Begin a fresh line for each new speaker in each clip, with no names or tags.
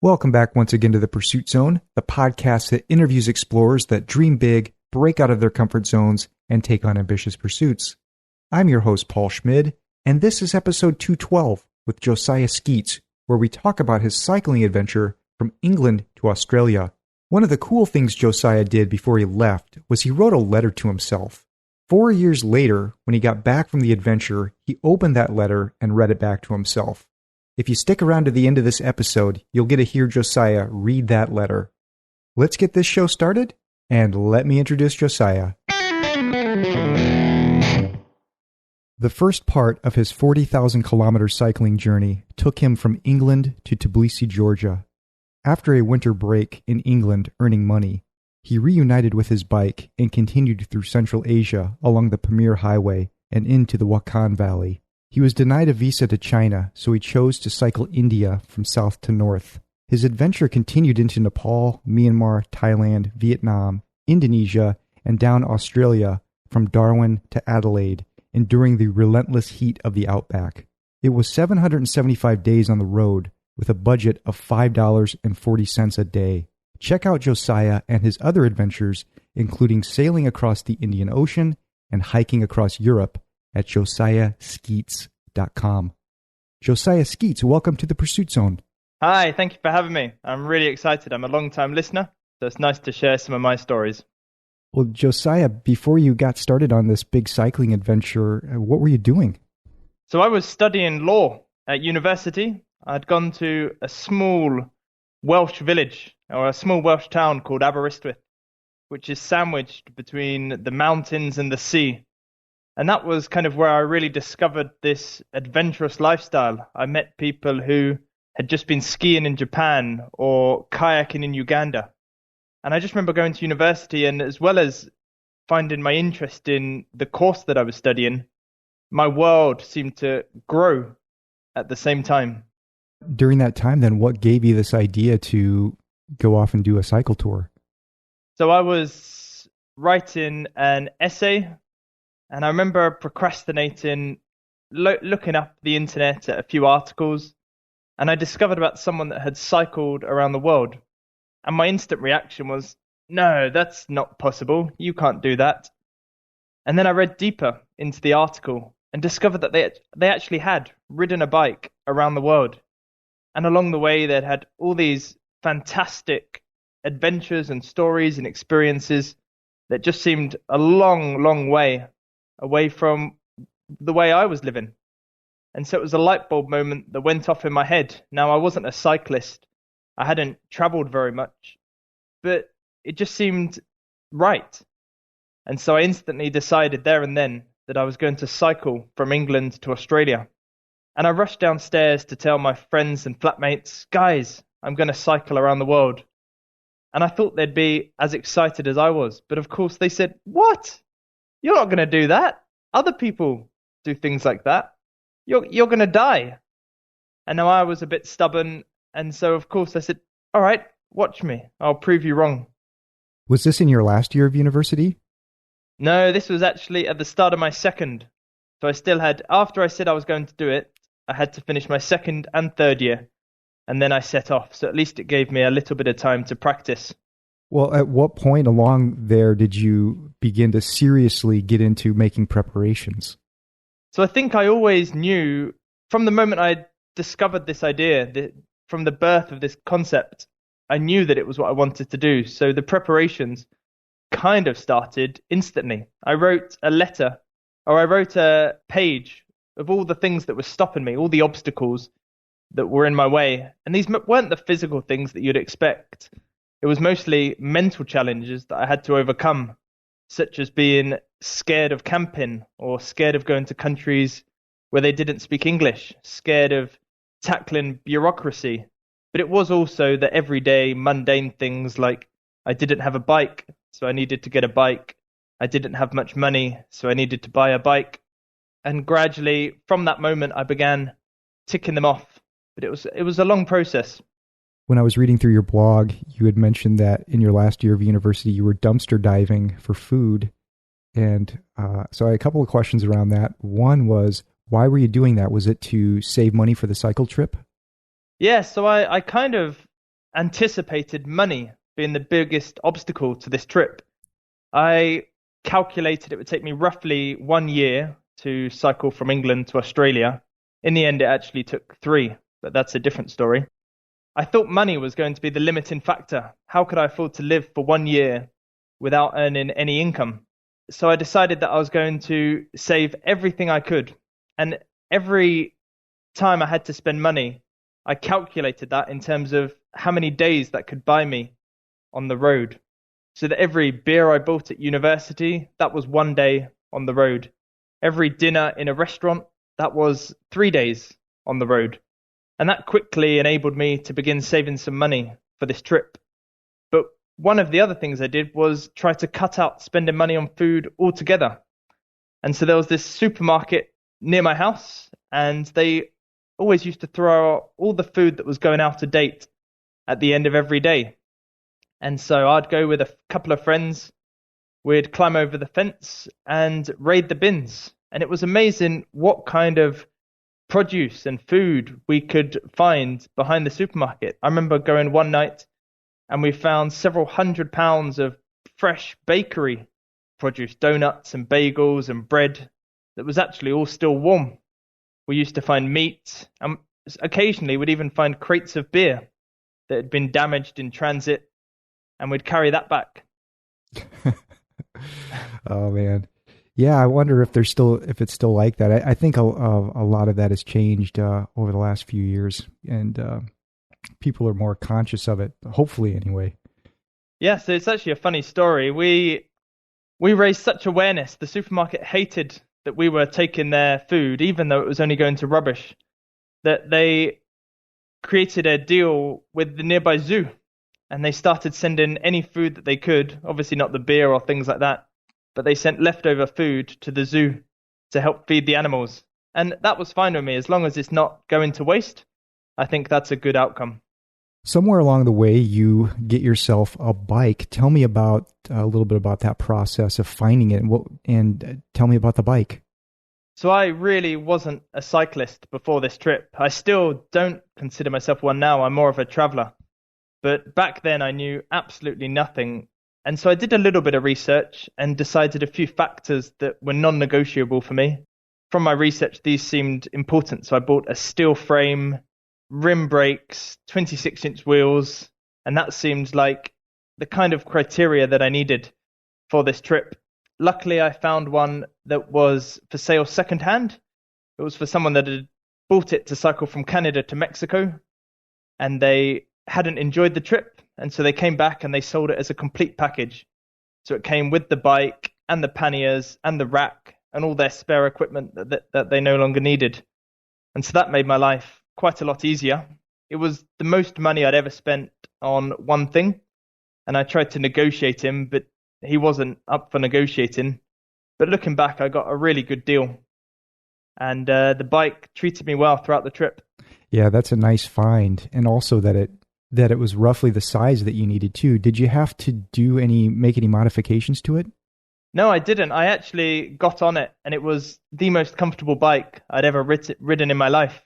Welcome back once again to The Pursuit Zone, the podcast that interviews explorers that dream big, break out of their comfort zones, and take on ambitious pursuits. I'm your host, Paul Schmid, and this is episode 212 with Josiah Skeats, where we talk about his cycling adventure from England to Australia. One of the cool things Josiah did before he left was he wrote a letter to himself. 4 years later, when he got back from the adventure, he opened that letter and read it back to himself. If you stick around to the end of this episode, you'll get to hear Josiah read that letter. Let's get this show started, and let me introduce Josiah. The first part of his 40,000-kilometer cycling journey took him from England to Tbilisi, Georgia. After a winter break in England earning money, he reunited with his bike and continued through Central Asia along the Pamir highway and into the Whakan Valley. He was denied a visa to China, so he chose to cycle India from south to north. His adventure continued into Nepal, Myanmar, Thailand, Vietnam, Indonesia, and down Australia from Darwin to Adelaide, enduring the relentless heat of the Outback. It was 775 days on the road, with a budget of $5.40 a day. Check out Josiah and his other adventures, including sailing across the Indian Ocean and hiking across Europe, at josiahskeats.com. Josiah Skeats, welcome to the Pursuit Zone.
Hi, thank you for having me. I'm really excited. I'm a long-time listener, so it's nice to share some of my stories.
Well, Josiah, before you got started on this big cycling adventure, what were you doing?
So I was studying law at university. I'd gone to a small Welsh village, or a small Welsh town called Aberystwyth, which is sandwiched between the mountains and the sea. And that was kind of where I really discovered this adventurous lifestyle. I met people who had just been skiing in Japan or kayaking in Uganda. And I just remember going to university, and as well as finding my interest in the course that I was studying, my world seemed to grow at the same time.
During that time, then, what gave you this idea to go off and do a cycle tour?
So I was writing an essay, and I remember procrastinating, looking up the internet at a few articles, and I discovered about someone that had cycled around the world. And my instant reaction was, no, that's not possible. You can't do that. And then I read deeper into the article and discovered that they actually had ridden a bike around the world. And along the way, they'd had all these fantastic adventures and stories and experiences that just seemed a long, long way away from the way I was living. And so it was a light bulb moment that went off in my head. Now, I wasn't a cyclist. I hadn't traveled very much, but it just seemed right. And so I instantly decided there and then that I was going to cycle from England to Australia. And I rushed downstairs to tell my friends and flatmates, guys, I'm going to cycle around the world. And I thought they'd be as excited as I was. But of course they said, what? You're not going to do that. Other people do things like that. You're going to die. And now I was a bit stubborn. And so, of course, I said, all right, watch me. I'll prove you wrong.
Was this in your last year of university?
No, this was actually at the start of my second. So I still had, after I said I was going to do it, I had to finish my second and third year. And then I set off. So at least it gave me a little bit of time to practice.
Well, at what point along there did you begin to seriously get into making preparations?
So I think I always knew from the moment I discovered this idea, from the birth of this concept, I knew that it was what I wanted to do. So the preparations kind of started instantly. I wrote a page of all the things that were stopping me, all the obstacles that were in my way. And these weren't the physical things that you'd expect. It was mostly mental challenges that I had to overcome, such as being scared of camping or scared of going to countries where they didn't speak English, scared of tackling bureaucracy. But it was also the everyday mundane things like I didn't have a bike, so I needed to get a bike. I didn't have much money, so I needed to buy a bike. And gradually, from that moment, I began ticking them off. But it was a long process.
When I was reading through your blog, you had mentioned that in your last year of university, you were dumpster diving for food. And so I had a couple of questions around that. One was, why were you doing that? Was it to save money for the cycle trip?
Yeah, so I kind of anticipated money being the biggest obstacle to this trip. I calculated it would take me roughly 1 year to cycle from England to Australia. In the end, it actually took 3, but that's a different story. I thought money was going to be the limiting factor. How could I afford to live for 1 year without earning any income? So I decided that I was going to save everything I could. And every time I had to spend money, I calculated that in terms of how many days that could buy me on the road. So that every beer I bought at university, that was 1 day on the road. Every dinner in a restaurant, that was 3 days on the road. And that quickly enabled me to begin saving some money for this trip. But one of the other things I did was try to cut out spending money on food altogether. And so there was this supermarket near my house, and they always used to throw out all the food that was going out of date at the end of every day. And so I'd go with a couple of friends, we'd climb over the fence and raid the bins. And it was amazing what kind of produce and food we could find behind the supermarket. I remember going one night and we found several £100 of fresh bakery produce, donuts and bagels and bread that was actually all still warm. We used to find meat, and occasionally we'd even find crates of beer that had been damaged in transit, and we'd carry that back.
Oh man. Yeah, I wonder if it's still like that. I think a lot of that has changed over the last few years, and people are more conscious of it. Hopefully, anyway.
Yeah, so it's actually a funny story. We raised such awareness. The supermarket hated that we were taking their food, even though it was only going to rubbish, that they created a deal with the nearby zoo, and they started sending any food that they could. Obviously, not the beer or things like that, but they sent leftover food to the zoo to help feed the animals. And that was fine with me. As long as it's not going to waste, I think that's a good outcome.
Somewhere along the way, you get yourself a bike. Tell me about a little bit about that process of finding it, and tell me about the bike.
So I really wasn't a cyclist before this trip. I still don't consider myself one now. I'm more of a traveler. But back then I knew absolutely nothing. And so I did a little bit of research and decided a few factors that were non-negotiable for me. From my research, these seemed important. So I bought a steel frame, rim brakes, 26-inch wheels, and that seemed like the kind of criteria that I needed for this trip. Luckily, I found one that was for sale secondhand. It was for someone that had bought it to cycle from Canada to Mexico, and they hadn't enjoyed the trip, and so they came back and they sold it as a complete package. So it came with the bike and the panniers and the rack and all their spare equipment that they no longer needed. And so that made my life quite a lot easier. It was the most money I'd ever spent on one thing, and I tried to negotiate him, but he wasn't up for negotiating. But looking back, I got a really good deal, and the bike treated me well throughout the trip.
Yeah, that's a nice find, and also that it was roughly the size that you needed too. Did you have to make any modifications to it?
No, I didn't. I actually got on it, and it was the most comfortable bike I'd ever ridden in my life.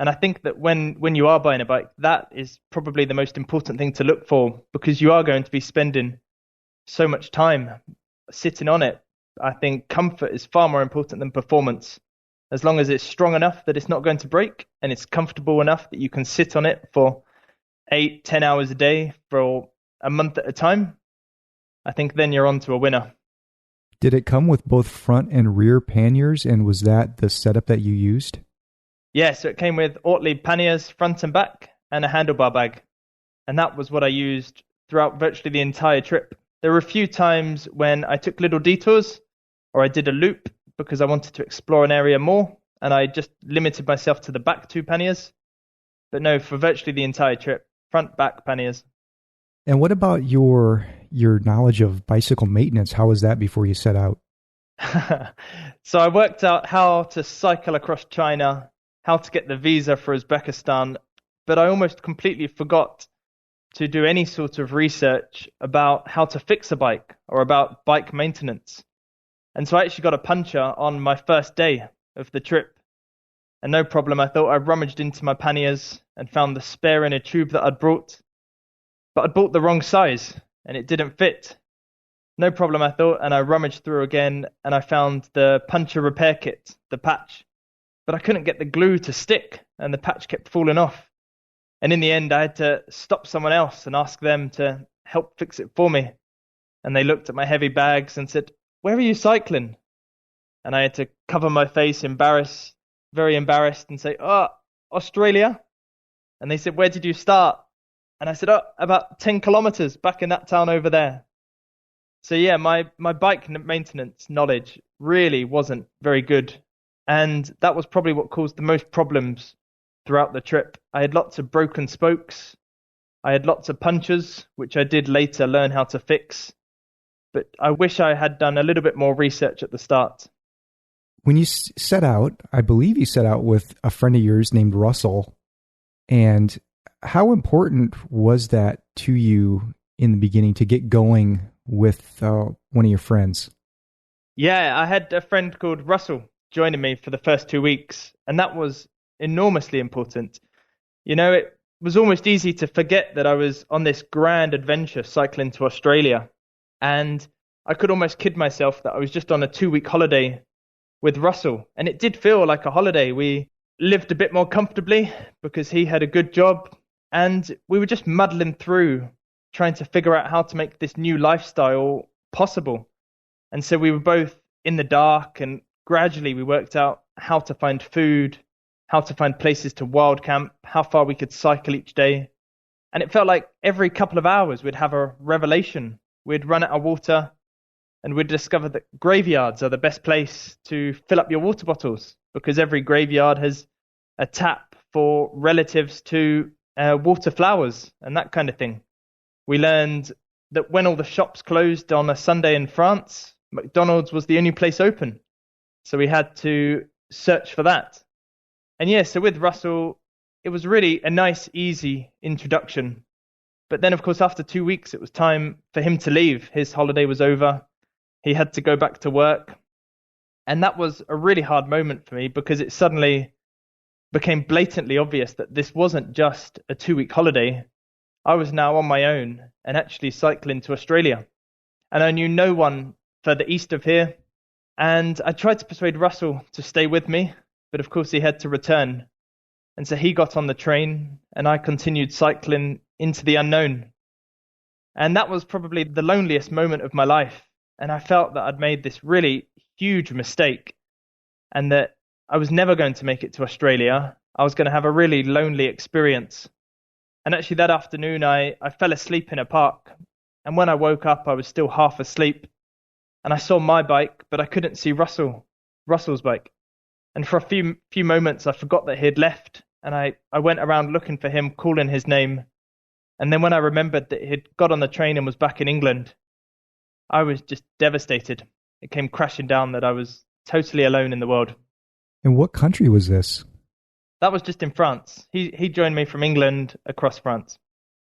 And I think that when you are buying a bike, that is probably the most important thing to look for, because you are going to be spending so much time sitting on it. I think comfort is far more important than performance. As long as it's strong enough that it's not going to break, and it's comfortable enough that you can sit on it for 8-10 hours a day for a month at a time, I think then you're on to a winner.
Did it come with both front and rear panniers, and was that the setup that you used?
Yeah, so it came with Ortlieb panniers front and back and a handlebar bag. And that was what I used throughout virtually the entire trip. There were a few times when I took little detours or I did a loop because I wanted to explore an area more, and I just limited myself to the back 2 panniers. But no, for virtually the entire trip, front, back panniers.
And what about your knowledge of bicycle maintenance? How was that before you set out?
So I worked out how to cycle across China, how to get the visa for Uzbekistan, but I almost completely forgot to do any sort of research about how to fix a bike or about bike maintenance. And so I actually got a puncture on my first day of the trip. And no problem, I thought I rummaged into my panniers and found the spare inner tube that I'd brought. but I'd bought the wrong size and it didn't fit. No problem, I thought, and I rummaged through again and I found the puncture repair kit, the patch. But I couldn't get the glue to stick and the patch kept falling off. And in the end, I had to stop someone else and ask them to help fix it for me. And they looked at my heavy bags and said, "Where are you cycling?" And I had to cover my face, very embarrassed, and say, "Oh, Australia." And they said, "Where did you start?" And I said, "Oh, about 10 kilometers back in that town over there." So yeah, my bike maintenance knowledge really wasn't very good. And that was probably what caused the most problems throughout the trip. I had lots of broken spokes. I had lots of punctures, which I did later learn how to fix. But I wish I had done a little bit more research at the start.
When you set out, I believe you set out with a friend of yours named Russell. And how important was that to you in the beginning to get going with one of your friends?
Yeah, I had a friend called Russell joining me for the first 2 weeks, and that was enormously important. You know, it was almost easy to forget that I was on this grand adventure cycling to Australia, and I could almost kid myself that I was just on a 2-week holiday with Russell, and it did feel like a holiday. We lived a bit more comfortably because he had a good job, and we were just muddling through trying to figure out how to make this new lifestyle possible. And so we were both in the dark, and gradually we worked out how to find food, how to find places to wild camp, how far we could cycle each day. And it felt like every couple of hours we'd have a revelation. We'd run out of water and we'd discover that graveyards are the best place to fill up your water bottles, because every graveyard has a tap for relatives to water flowers and that kind of thing. We learned that when all the shops closed on a Sunday in France, McDonald's was the only place open. So we had to search for that. And yeah, so with Russell, it was really a nice, easy introduction. But then, of course, after 2 weeks, it was time for him to leave. His holiday was over. He had to go back to work. And that was a really hard moment for me because it suddenly became blatantly obvious that this wasn't just a 2-week holiday. I was now on my own and actually cycling to Australia. And I knew no one further east of here. And I tried to persuade Russell to stay with me, but of course he had to return. And so he got on the train and I continued cycling into the unknown. And that was probably the loneliest moment of my life. And I felt that I'd made this really huge mistake and that I was never going to make it to Australia. I was going to have a really lonely experience. And actually that afternoon I fell asleep in a park. And when I woke up, I was still half asleep. And I saw my bike, but I couldn't see Russell's bike. And for a few moments, I forgot that he'd left. And I went around looking for him, calling his name. And then when I remembered that he'd got on the train and was back in England, I was just devastated. It came crashing down that I was totally alone in the world.
And what country was this?
That was just in France. He joined me from England across France.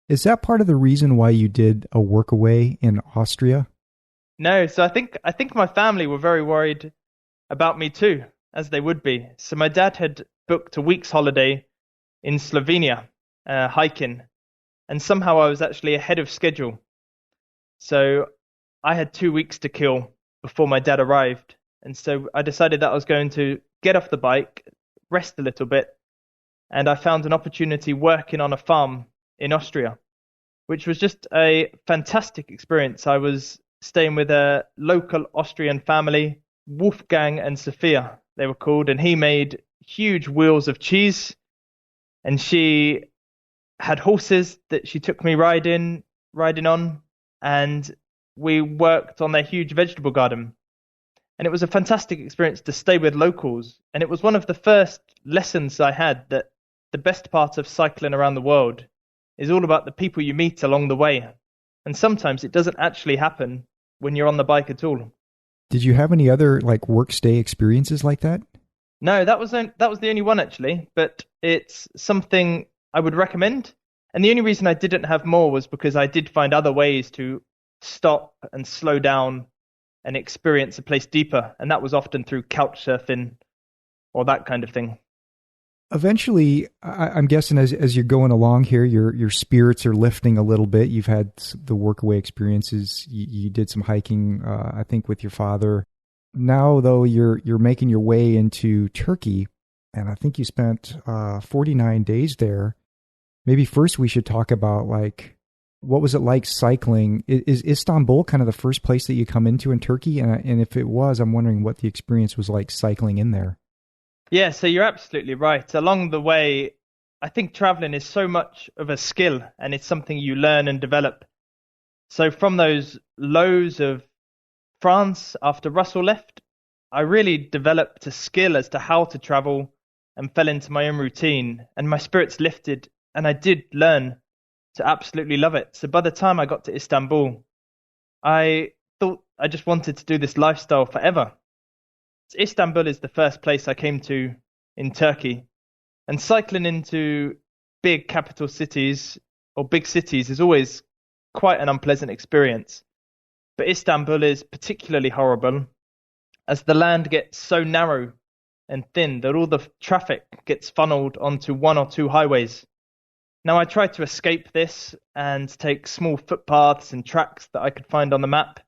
Is that part of the reason why you did a workaway in Austria?
No, so I think my family were very worried about me too, as they would be. So my dad had booked a week's holiday in Slovenia, hiking, and somehow I was actually ahead of schedule. So I had 2 weeks to kill before my dad arrived. And so I decided that I was going to get off the bike, rest a little bit, and I found an opportunity working on a farm in Austria, which was just a fantastic experience. I was staying with a local Austrian family, Wolfgang and Sophia, they were called, and he made huge wheels of cheese, and she had horses that she took me riding on, and we worked on their huge vegetable garden. And it was a fantastic experience to stay with locals, and it was one of the first lessons I had that the best part of cycling around the world is all about the people you meet along the way. And sometimes it doesn't actually happen when you're on the bike at all.
Did you have any other work stay experiences like that?
No, that was the only one actually, but it's something I would recommend. And the only reason I didn't have more was because I did find other ways to stop and slow down and experience a place deeper. And that was often through couch surfing or that kind of thing.
Eventually, I'm guessing as you're going along here, your spirits are lifting a little bit. You've had the workaway experiences. You did some hiking, I think, with your father. Now, though, you're making your way into Turkey, and I think you spent 49 days there. Maybe first we should talk about like what was it like cycling? Is Istanbul kind of the first place that you come into in Turkey? And if it was, I'm wondering what the experience was like cycling in there.
Yeah, so you're absolutely right. Along the way, I think traveling is so much of a skill and it's something you learn and develop. So from those lows of France after Russell left, I really developed a skill as to how to travel and fell into my own routine and my spirits lifted and I did learn to absolutely love it. So by the time I got to Istanbul, I thought I just wanted to do this lifestyle forever. Istanbul is the first place I came to in Turkey, and cycling into big capital cities or big cities is always quite an unpleasant experience. But Istanbul is particularly horrible as the land gets so narrow and thin that all the traffic gets funneled onto one or two highways. Now, I tried to escape this and take small footpaths and tracks that I could find on the map.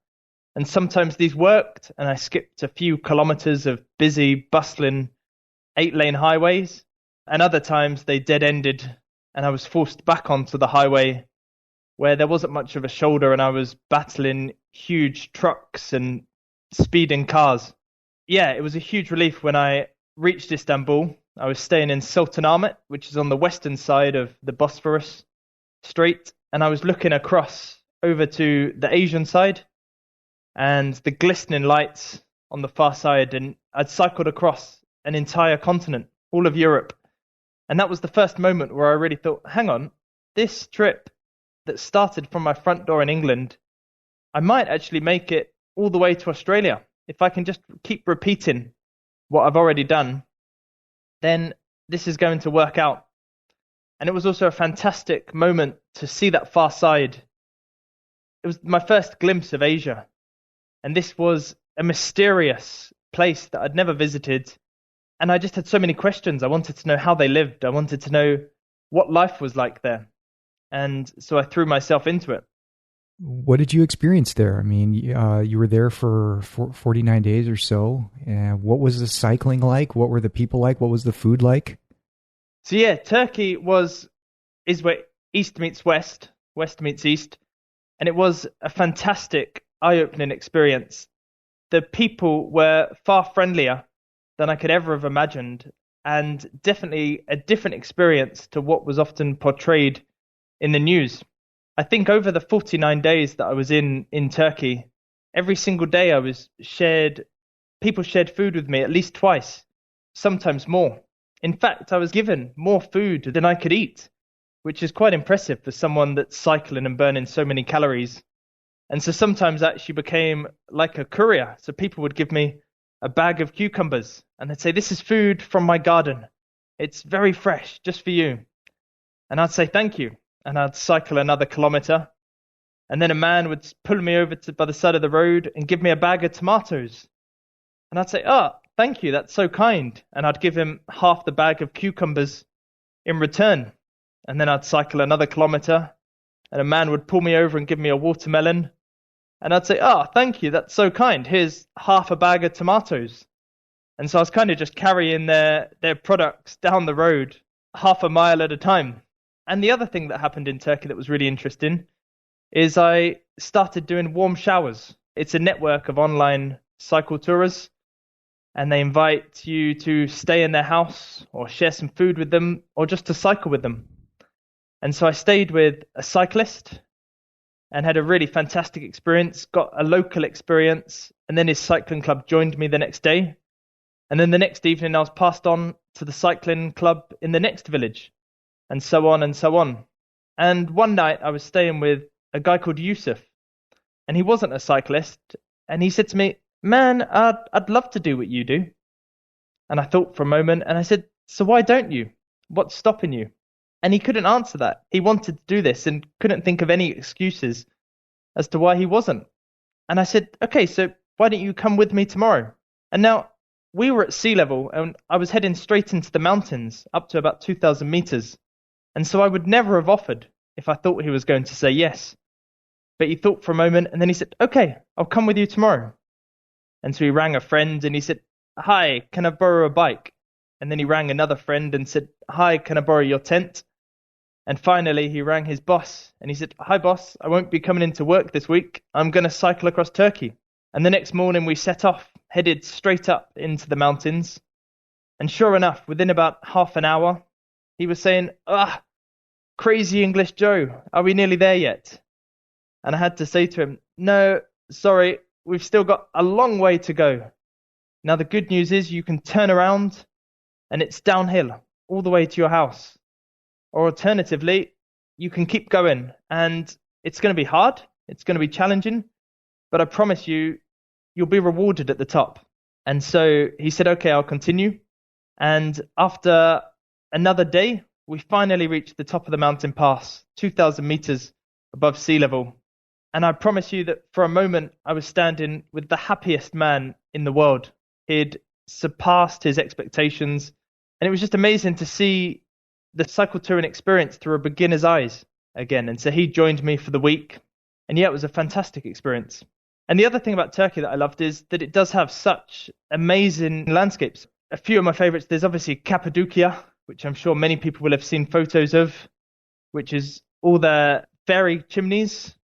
And sometimes these worked, and I skipped a few kilometers of busy, bustling 8-lane highways. And other times they dead-ended, and I was forced back onto the highway where there wasn't much of a shoulder, and I was battling huge trucks and speeding cars. Yeah, it was a huge relief when I reached Istanbul. I was staying in Sultanahmet, which is on the western side of the Bosphorus Strait, and I was looking across over to the Asian side and the glistening lights on the far side, and I'd cycled across an entire continent, all of Europe. And that was the first moment where I really thought, hang on, this trip that started from my front door in England, I might actually make it all the way to Australia. If I can just keep repeating what I've already done, then this is going to work out. And it was also a fantastic moment to see that far side. It was my first glimpse of Asia. And this was a mysterious place that I'd never visited. And I just had so many questions. I wanted to know how they lived. I wanted to know what life was like there. And so I threw myself into it.
What did you experience there? I mean, you were there for 49 days or so. What was the cycling like? What were the people like? What was the food like?
So yeah, Turkey is where East meets West, West meets East. And it was a fantastic, eye-opening experience. The people were far friendlier than I could ever have imagined, and definitely a different experience to what was often portrayed in the news. I think over the 49 days that I was in Turkey, every single day people shared food with me at least twice, sometimes more. In fact, I was given more food than I could eat, which is quite impressive for someone that's cycling and burning so many calories. And so sometimes I actually became like a courier. So people would give me a bag of cucumbers and they'd say, this is food from my garden. It's very fresh, just for you. And I'd say, thank you. And I'd cycle another kilometer. And then a man would pull me over by the side of the road and give me a bag of tomatoes. And I'd say, thank you, that's so kind. And I'd give him half the bag of cucumbers in return. And then I'd cycle another kilometer and a man would pull me over and give me a watermelon. And I'd say, thank you, that's so kind. Here's half a bag of tomatoes. And so I was kind of just carrying their products down the road half a mile at a time. And the other thing that happened in Turkey that was really interesting is I started doing warm showers. It's a network of online cycle tours, and they invite you to stay in their house or share some food with them or just to cycle with them. And so I stayed with a cyclist and had a really fantastic experience, got a local experience, and then his cycling club joined me the next day. And then the next evening I was passed on to the cycling club in the next village, and so on and so on. And one night I was staying with a guy called Yusuf, and he wasn't a cyclist, and he said to me, man, I'd love to do what you do. And I thought for a moment, and I said, so why don't you? What's stopping you? And he couldn't answer that. He wanted to do this and couldn't think of any excuses as to why he wasn't. And I said, okay, so why don't you come with me tomorrow? And now we were at sea level and I was heading straight into the mountains up to about 2,000 meters. And so I would never have offered if I thought he was going to say yes. But he thought for a moment and then he said, okay, I'll come with you tomorrow. And so he rang a friend and he said, hi, can I borrow a bike? And then he rang another friend and said, hi, can I borrow your tent? And finally he rang his boss and he said, hi boss, I won't be coming into work this week. I'm going to cycle across Turkey. And the next morning we set off, headed straight up into the mountains. And sure enough, within about half an hour, he was saying, crazy English Joe, are we nearly there yet? And I had to say to him, no, sorry, we've still got a long way to go. Now the good news is you can turn around and it's downhill all the way to your house. Or alternatively, you can keep going and it's going to be hard, it's going to be challenging, but I promise you, you'll be rewarded at the top. And so he said, okay, I'll continue. And after another day, we finally reached the top of the mountain pass, 2,000 meters above sea level. And I promise you that for a moment, I was standing with the happiest man in the world. He'd surpassed his expectations. And it was just amazing to see the cycle touring experience through a beginner's eyes again. And so he joined me for the week. And yeah, it was a fantastic experience. And the other thing about Turkey that I loved is that it does have such amazing landscapes. A few of my favorites, there's obviously Cappadocia, which I'm sure many people will have seen photos of, which is all the fairy chimneys,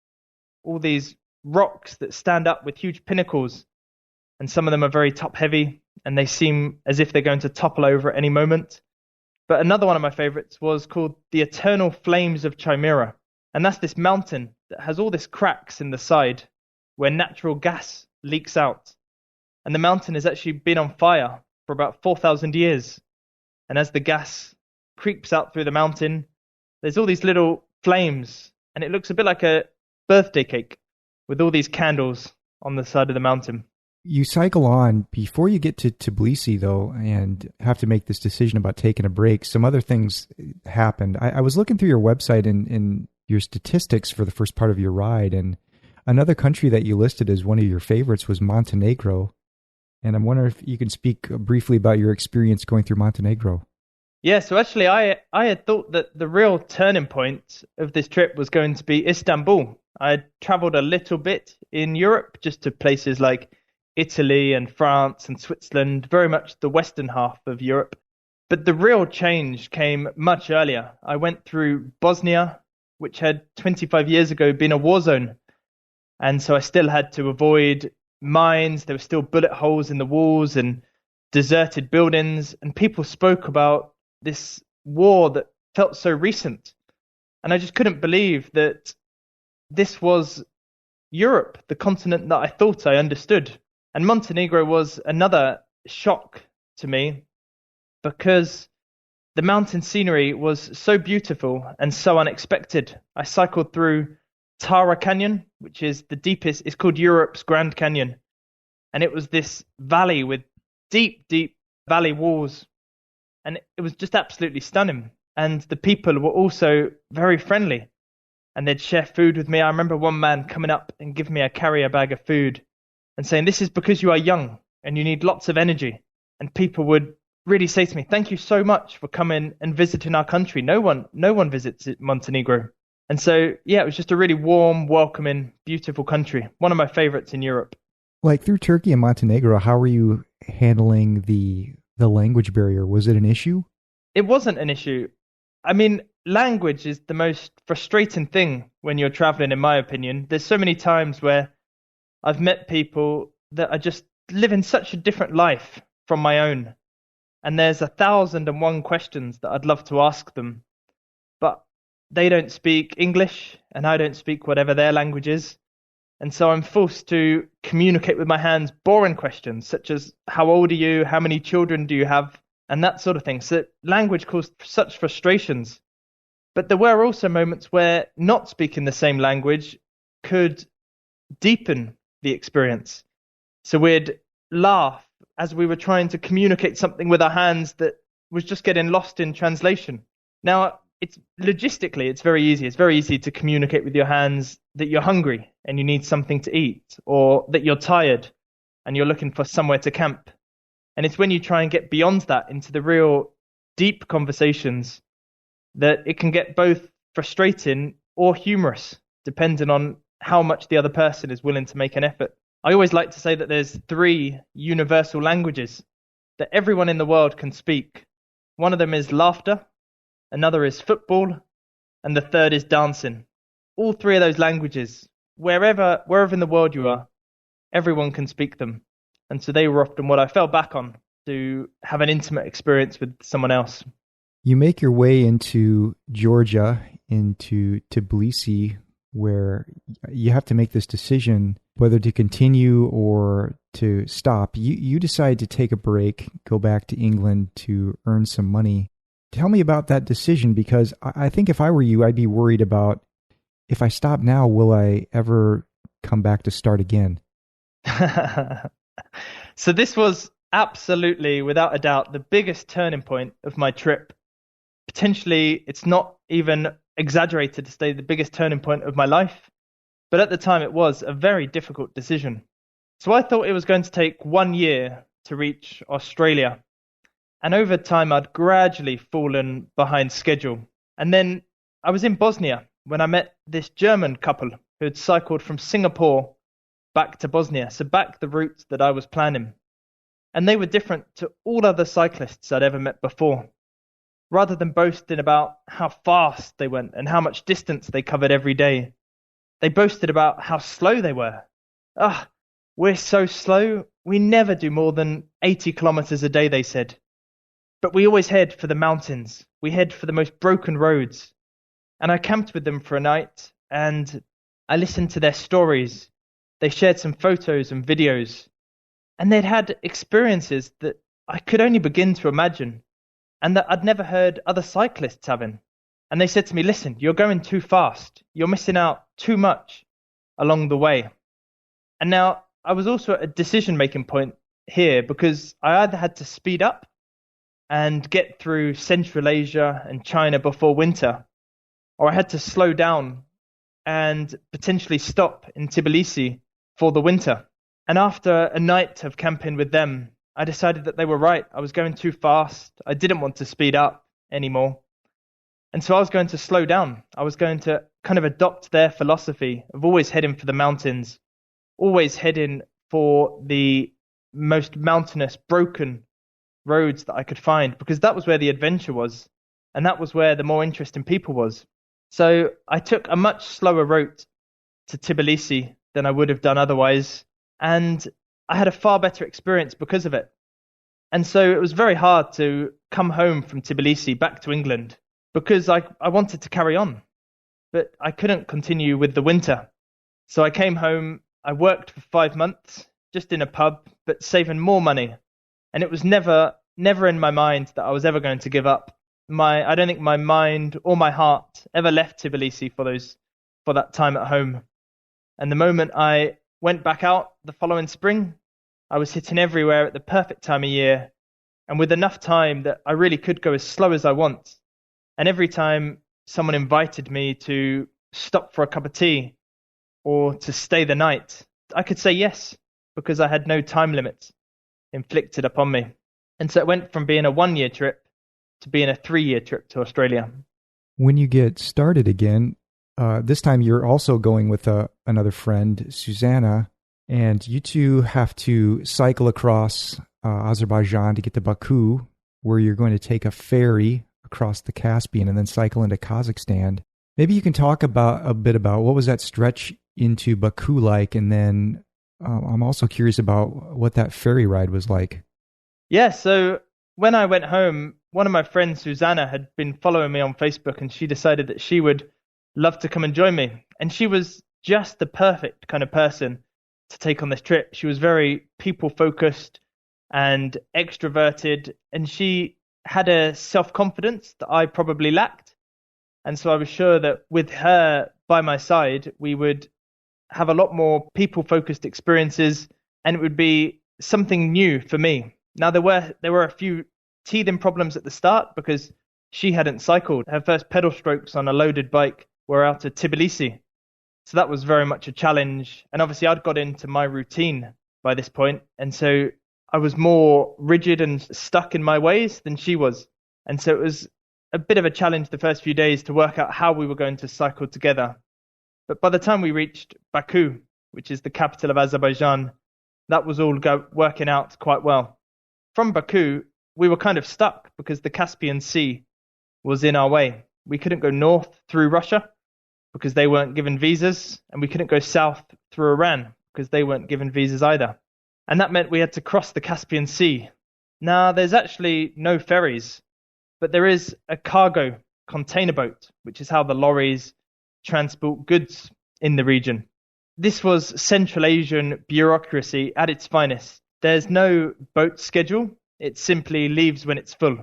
all these rocks that stand up with huge pinnacles. And some of them are very top heavy and they seem as if they're going to topple over at any moment. But another one of my favorites was called the Eternal Flames of Chimera. And that's this mountain that has all these cracks in the side where natural gas leaks out. And the mountain has actually been on fire for about 4,000 years. And as the gas creeps out through the mountain, there's all these little flames. And it looks a bit like a birthday cake with all these candles on the side of the mountain.
You cycle on before you get to Tbilisi, though, and have to make this decision about taking a break. Some other things happened. I was looking through your website and your statistics for the first part of your ride, and another country that you listed as one of your favorites was Montenegro. And I'm wondering if you can speak briefly about your experience going through Montenegro.
Yeah, so actually I had thought that the real turning point of this trip was going to be Istanbul. I had traveled a little bit in Europe, just to places like Italy and France and Switzerland, very much the western half of Europe. But the real change came much earlier. I went through Bosnia, which had 25 years ago been a war zone. And so I still had to avoid mines. There were still bullet holes in the walls and deserted buildings. And people spoke about this war that felt so recent. And I just couldn't believe that this was Europe, the continent that I thought I understood. And Montenegro was another shock to me because the mountain scenery was so beautiful and so unexpected. I cycled through Tara Canyon, which is the deepest, it's called Europe's Grand Canyon. And it was this valley with deep, deep valley walls. And it was just absolutely stunning. And the people were also very friendly. And they'd share food with me. I remember one man coming up and giving me a carrier bag of food and saying, this is because you are young and you need lots of energy. And people would really say to me, thank you so much for coming and visiting our country. No one visits Montenegro. And so, yeah, it was just a really warm, welcoming, beautiful country. One of my favorites in Europe.
Like through Turkey and Montenegro, how were you handling the language barrier? Was it an issue?
It wasn't an issue. I mean, language is the most frustrating thing when you're traveling, in my opinion. There's so many times where I've met people that are just living such a different life from my own. And there's 1,001 questions that I'd love to ask them. But they don't speak English and I don't speak whatever their language is. And so I'm forced to communicate with my hands boring questions such as, how old are you? How many children do you have? And that sort of thing. So language caused such frustrations. But there were also moments where not speaking the same language could deepen the experience. So we'd laugh as we were trying to communicate something with our hands that was just getting lost in translation. Now, it's very easy. It's very easy to communicate with your hands that you're hungry and you need something to eat, or that you're tired and you're looking for somewhere to camp. And it's when you try and get beyond that into the real deep conversations that it can get both frustrating or humorous, depending on how much the other person is willing to make an effort. I always like to say that there's 3 universal languages that everyone in the world can speak. One of them is laughter, another is football, and the third is dancing. All 3 of those languages, wherever in the world you are, everyone can speak them. And so they were often what I fell back on to have an intimate experience with someone else.
You make your way into Georgia, into Tbilisi, where you have to make this decision whether to continue or to stop. You decide to take a break, go back to England to earn some money. Tell me about that decision, because I think if I were you, I'd be worried about, if I stop now, will I ever come back to start again?
So this was absolutely, without a doubt, the biggest turning point of my trip. Potentially, it's not even exaggerated to say the biggest turning point of my life, but at the time it was a very difficult decision. So I thought it was going to take 1 year to reach Australia, and over time I'd gradually fallen behind schedule. And then I was in Bosnia when I met this German couple who had cycled from Singapore back to Bosnia, so back the route that I was planning. And they were different to all other cyclists I'd ever met before. Rather than boasting about how fast they went and how much distance they covered every day, they boasted about how slow they were. We're so slow, we never do more than 80 kilometers a day, they said. But we always head for the mountains. We head for the most broken roads. And I camped with them for a night, and I listened to their stories. They shared some photos and videos, and they'd had experiences that I could only begin to imagine, and that I'd never heard other cyclists having. And they said to me, listen, you're going too fast. You're missing out too much along the way. And now I was also at a decision-making point here, because I either had to speed up and get through Central Asia and China before winter, or I had to slow down and potentially stop in Tbilisi for the winter. And after a night of camping with them, I decided that they were right. I was going too fast. I didn't want to speed up anymore. And so I was going to slow down. I was going to kind of adopt their philosophy of always heading for the mountains, always heading for the most mountainous, broken roads that I could find, because that was where the adventure was, and that was where the more interesting people was. So I took a much slower route to Tbilisi than I would have done otherwise, and I had a far better experience because of it. And so it was very hard to come home from Tbilisi back to England, because I wanted to carry on, but I couldn't continue with the winter. So I came home, I worked for 5 months, just in a pub, but saving more money. And it was never in my mind that I was ever going to give up. I don't think my mind or my heart ever left Tbilisi for that time at home. And the moment I went back out the following spring, I was hitting everywhere at the perfect time of year, and with enough time that I really could go as slow as I want. And every time someone invited me to stop for a cup of tea or to stay the night, I could say yes, because I had no time limits inflicted upon me. And so it went from being a 1-year trip to being a 3-year trip to Australia.
When you get started again, this time you're also going with another friend, Susanna, and you two have to cycle across Azerbaijan to get to Baku, where you're going to take a ferry across the Caspian and then cycle into Kazakhstan. Maybe you can talk a bit about what was that stretch into Baku like, and then I'm also curious about what that ferry ride was like.
Yeah, so when I went home, one of my friends, Susanna, had been following me on Facebook, and she decided that she would love to come and join me. And she was just the perfect kind of person to take on this trip. She was very people-focused and extroverted, and she had a self-confidence that I probably lacked. And so I was sure that with her by my side, we would have a lot more people-focused experiences, and it would be something new for me. Now, there were a few teething problems at the start, because she hadn't cycled. Her first pedal strokes on a loaded bike were out of Tbilisi. So that was very much a challenge. And obviously I'd got into my routine by this point. And so I was more rigid and stuck in my ways than she was. And so it was a bit of a challenge the first few days to work out how we were going to cycle together. But by the time we reached Baku, which is the capital of Azerbaijan, that was all working out quite well. From Baku, we were kind of stuck because the Caspian Sea was in our way. We couldn't go north through Russia because they weren't given visas, and we couldn't go south through Iran because they weren't given visas either. And that meant we had to cross the Caspian Sea. Now, there's actually no ferries, but there is a cargo container boat, which is how the lorries transport goods in the region. This was Central Asian bureaucracy at its finest. There's no boat schedule. It simply leaves when it's full.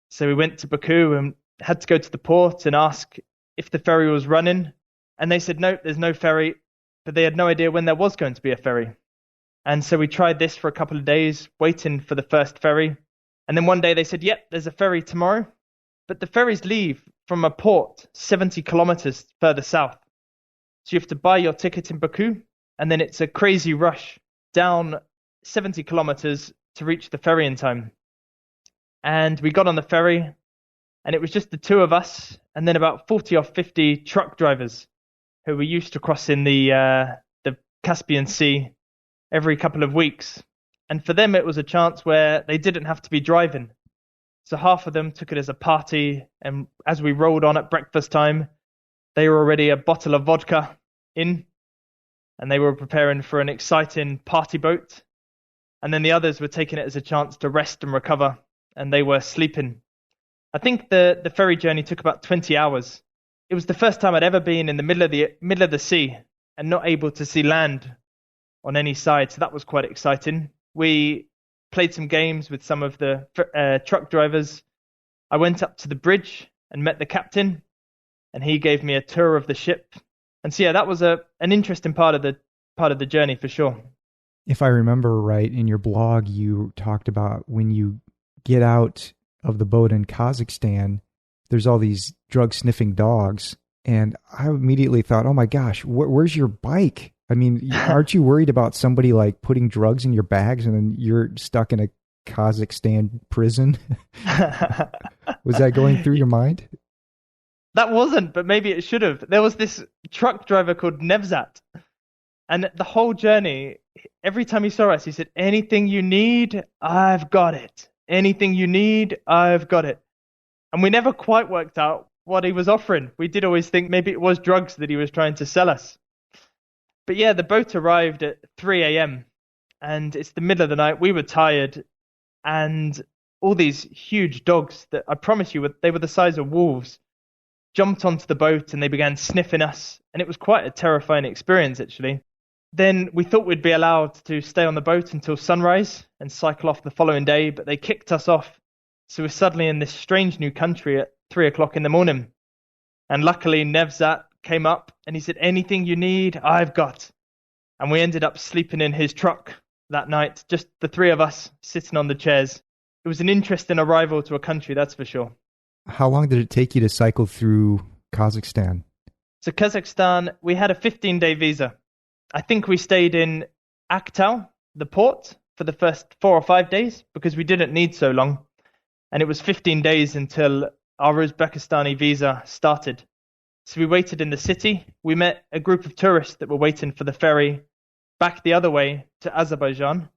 So we went to Baku and had to go to the port and ask if the ferry was running. And they said, no, there's no ferry, but they had no idea when there was going to be a ferry. And so we tried this for a couple of days, waiting for the first ferry. And then one day they said, yep, there's a ferry tomorrow. But the ferries leave from a port 70 kilometers further south. So you have to buy your ticket in Baku, and then it's a crazy rush down 70 kilometers to reach the ferry in time. And we got on the ferry, and it was just the two of us, and then about 40 or 50 truck drivers who were used to crossing the Caspian Sea every couple of weeks. And for them, it was a chance where they didn't have to be driving. So half of them took it as a party, and as we rolled on at breakfast time, they were already a bottle of vodka in, and they were preparing for an exciting party boat. And then the others were taking it as a chance to rest and recover, and they were sleeping. I think the ferry journey took about 20 hours. It was the first time I'd ever been in the middle of the sea and not able to see land on any side, so that was quite exciting. We played some games with some of the truck drivers. I went up to the bridge and met the captain, and he gave me a tour of the ship. And so yeah, that was an interesting part of the journey for sure.
If I remember right, in your blog, you talked about when you get out of the boat in Kazakhstan, there's all these drug-sniffing dogs. And I immediately thought, oh my gosh, where's your bike? I mean, aren't you worried about somebody like putting drugs in your bags and then you're stuck in a Kazakhstan prison? Was that going through your mind?
That wasn't, but maybe it should have. There was this truck driver called Nevzat. And the whole journey, every time he saw us, he said, anything you need, I've got it. Anything you need, I've got it. And we never quite worked out what he was offering. We did always think maybe it was drugs that he was trying to sell us. But yeah, the boat arrived at 3 a.m. and it's the middle of the night. We were tired, and all these huge dogs that I promise you, they were the size of wolves, jumped onto the boat and they began sniffing us. And it was quite a terrifying experience, actually. Then we thought we'd be allowed to stay on the boat until sunrise and cycle off the following day, but they kicked us off. So we're suddenly in this strange new country at 3 o'clock in the morning. And luckily, Nevzat came up and he said, anything you need, I've got. And we ended up sleeping in his truck that night, just the three of us sitting on the chairs. It was an interesting arrival to a country, that's for sure.
How long did it take you to cycle through Kazakhstan?
So Kazakhstan, we had a 15-day visa. I think we stayed in Aktau, the port, for the first 4 or 5 days because we didn't need so long. And it was 15 days until our Uzbekistani visa started. So we waited in the city. We met a group of tourists that were waiting for the ferry back the other way to Azerbaijan.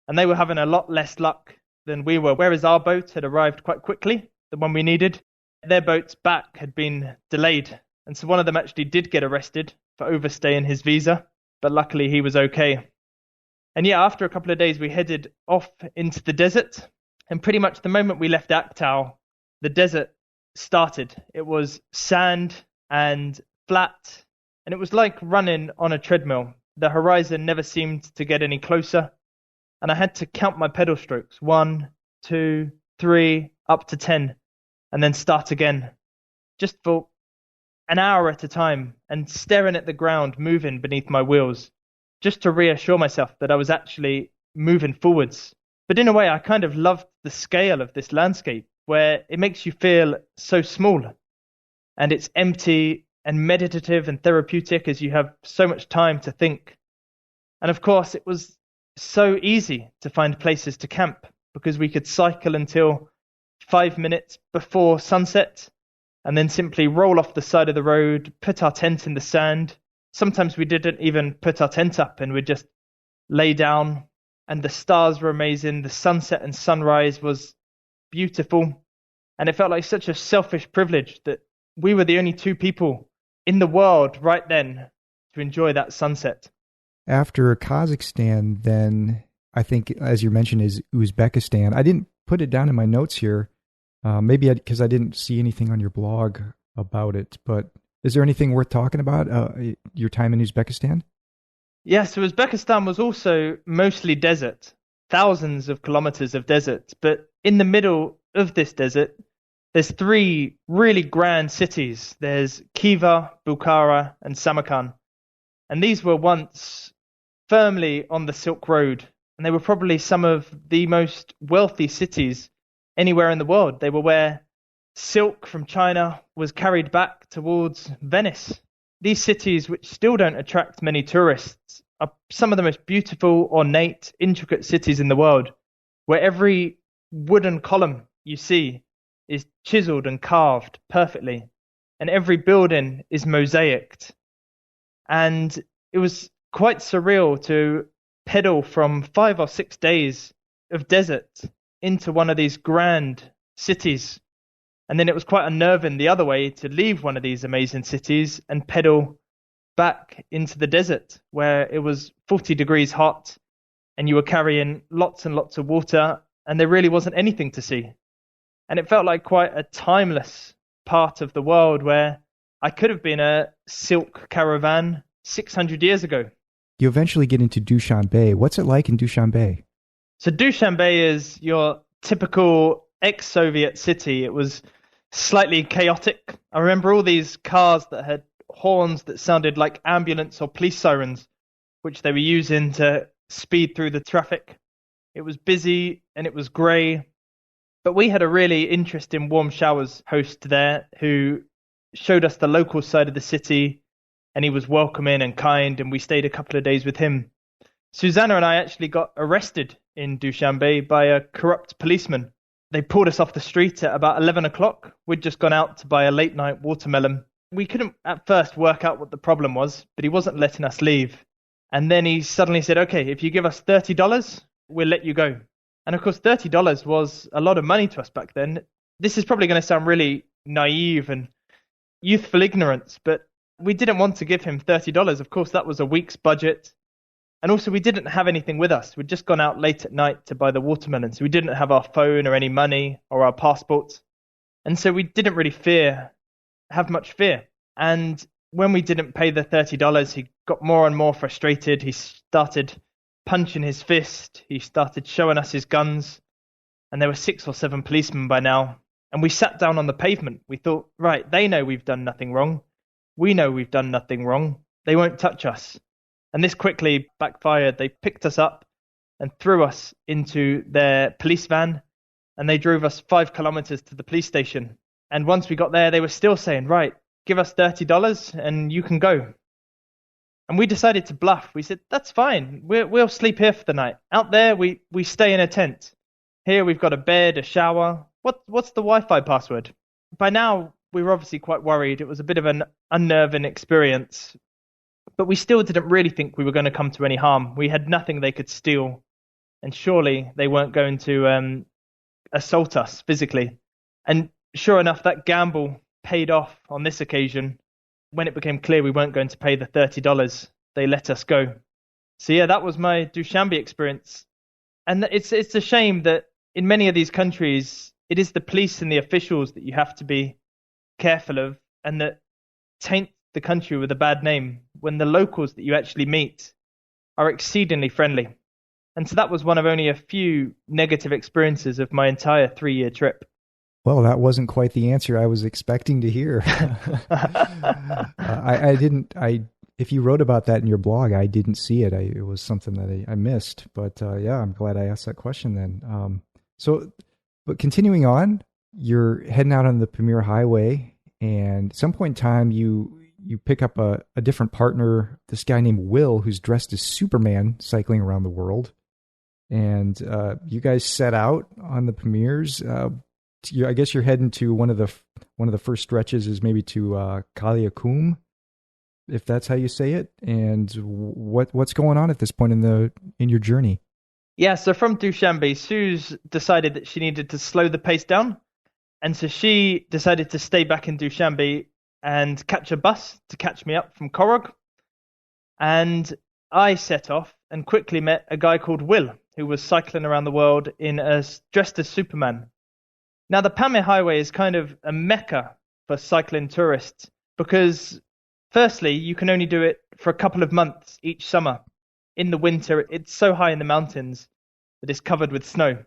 And they were having a lot less luck than we were, whereas our boat had arrived quite quickly, the one we needed. Their boats back had been delayed. And so one of them actually did get arrested for overstaying his visa, but luckily he was okay. And yeah, after a couple of days, we headed off into the desert. And pretty much the moment we left Aktau, the desert started. It was sand and flat, and it was like running on a treadmill. The horizon never seemed to get any closer, and I had to count my pedal strokes, 1, 2, 3, up to 10, and then start again, just for an hour at a time, and staring at the ground moving beneath my wheels, just to reassure myself that I was actually moving forwards. But in a way, I kind of loved the scale of this landscape, where it makes you feel so small, and it's empty and meditative and therapeutic as you have so much time to think. And of course, it was so easy to find places to camp because we could cycle until 5 minutes before sunset and then simply roll off the side of the road, put our tent in the sand. Sometimes we didn't even put our tent up and we'd just lay down, and the stars were amazing. The sunset and sunrise was beautiful. And it felt like such a selfish privilege that we were the only two people in the world right then to enjoy that sunset.
After Kazakhstan, then I think, as you mentioned, is Uzbekistan. I didn't put it down in my notes here, maybe because I didn't see anything on your blog about it. But is there anything worth talking about, your time in Uzbekistan?
Yeah, so Uzbekistan was also mostly desert, thousands of kilometers of desert. But in the middle of this desert, there's three really grand cities. There's Khiva, Bukhara, and Samarkand. And these were once firmly on the Silk Road, and they were probably some of the most wealthy cities anywhere in the world. They were where silk from China was carried back towards Venice. These cities, which still don't attract many tourists, are some of the most beautiful, ornate, intricate cities in the world, where every wooden column you see is chiseled and carved perfectly, and every building is mosaicked. And it was quite surreal to pedal from 5 or 6 days of desert into one of these grand cities. And then it was quite unnerving the other way to leave one of these amazing cities and pedal back into the desert where it was 40 degrees hot and you were carrying lots and lots of water and there really wasn't anything to see. And it felt like quite a timeless part of the world where I could have been a silk caravan 600 years ago.
You eventually get into Dushanbe. What's it like in Dushanbe?
So Dushanbe is your typical ex-Soviet city. It was slightly chaotic. I remember all these cars that had horns that sounded like ambulance or police sirens, which they were using to speed through the traffic. It was busy and it was grey. But we had a really interesting warm showers host there who showed us the local side of the city, and he was welcoming and kind, and we stayed a couple of days with him. Susanna and I actually got arrested in Dushanbe by a corrupt policeman. They pulled us off the street at about 11 o'clock. We'd just gone out to buy a late night watermelon. We couldn't at first work out what the problem was, but he wasn't letting us leave. And then he suddenly said, okay, if you give us $30, we'll let you go. And of course, $30 was a lot of money to us back then. This is probably going to sound really naive and youthful ignorance, but we didn't want to give him $30. Of course, that was a week's budget. And also, we didn't have anything with us. We'd just gone out late at night to buy the watermelon. So we didn't have our phone or any money or our passports. And so we didn't really have much fear. And when we didn't pay the $30, he got more and more frustrated. He started punching his fist. He started showing us his guns. And there were 6 or 7 policemen by now. And we sat down on the pavement. We thought, right, they know we've done nothing wrong. We know we've done nothing wrong. They won't touch us. And this quickly backfired. They picked us up and threw us into their police van, and they drove us 5 kilometers to the police station. And once we got there, they were still saying, right, give us $30 and you can go. And we decided to bluff. We said, that's fine. We'll sleep here for the night. Out there, we stay in a tent. Here we've got a bed, a shower. What's the Wi-Fi password? By now, we were obviously quite worried. It was a bit of an unnerving experience. But we still didn't really think we were going to come to any harm. We had nothing they could steal. And surely they weren't going to assault us physically. And sure enough, that gamble paid off on this occasion. When it became clear we weren't going to pay the $30, they let us go. So yeah, that was my Dushanbe experience. And it's a shame that in many of these countries, it is the police and the officials that you have to be careful of, and that taint the country with a bad name, when the locals that you actually meet are exceedingly friendly. And so that was one of only a few negative experiences of my entire 3-year trip.
Well, that wasn't quite the answer I was expecting to hear. If you wrote about that in your blog, I didn't see it. It was something that I missed. But yeah, I'm glad I asked that question then. But continuing on, you're heading out on the Pamir Highway, and at some point in time, you pick up a different partner, this guy named Will, who's dressed as Superman, cycling around the world. and you guys set out on the Pamirs. I guess you're heading to one of the first stretches is maybe to Kaliakum, if that's how you say it. And what's going on at this point in your journey?
Yeah, so from Dushanbe, Suze decided that she needed to slow the pace down. And so she decided to stay back in Dushanbe and catch a bus to catch me up from Korog. And I set off and quickly met a guy called Will, who was cycling around the world dressed as Superman. Now, the Pamir Highway is kind of a mecca for cycling tourists because, firstly, you can only do it for a couple of months each summer. In the winter, it's so high in the mountains that it's covered with snow.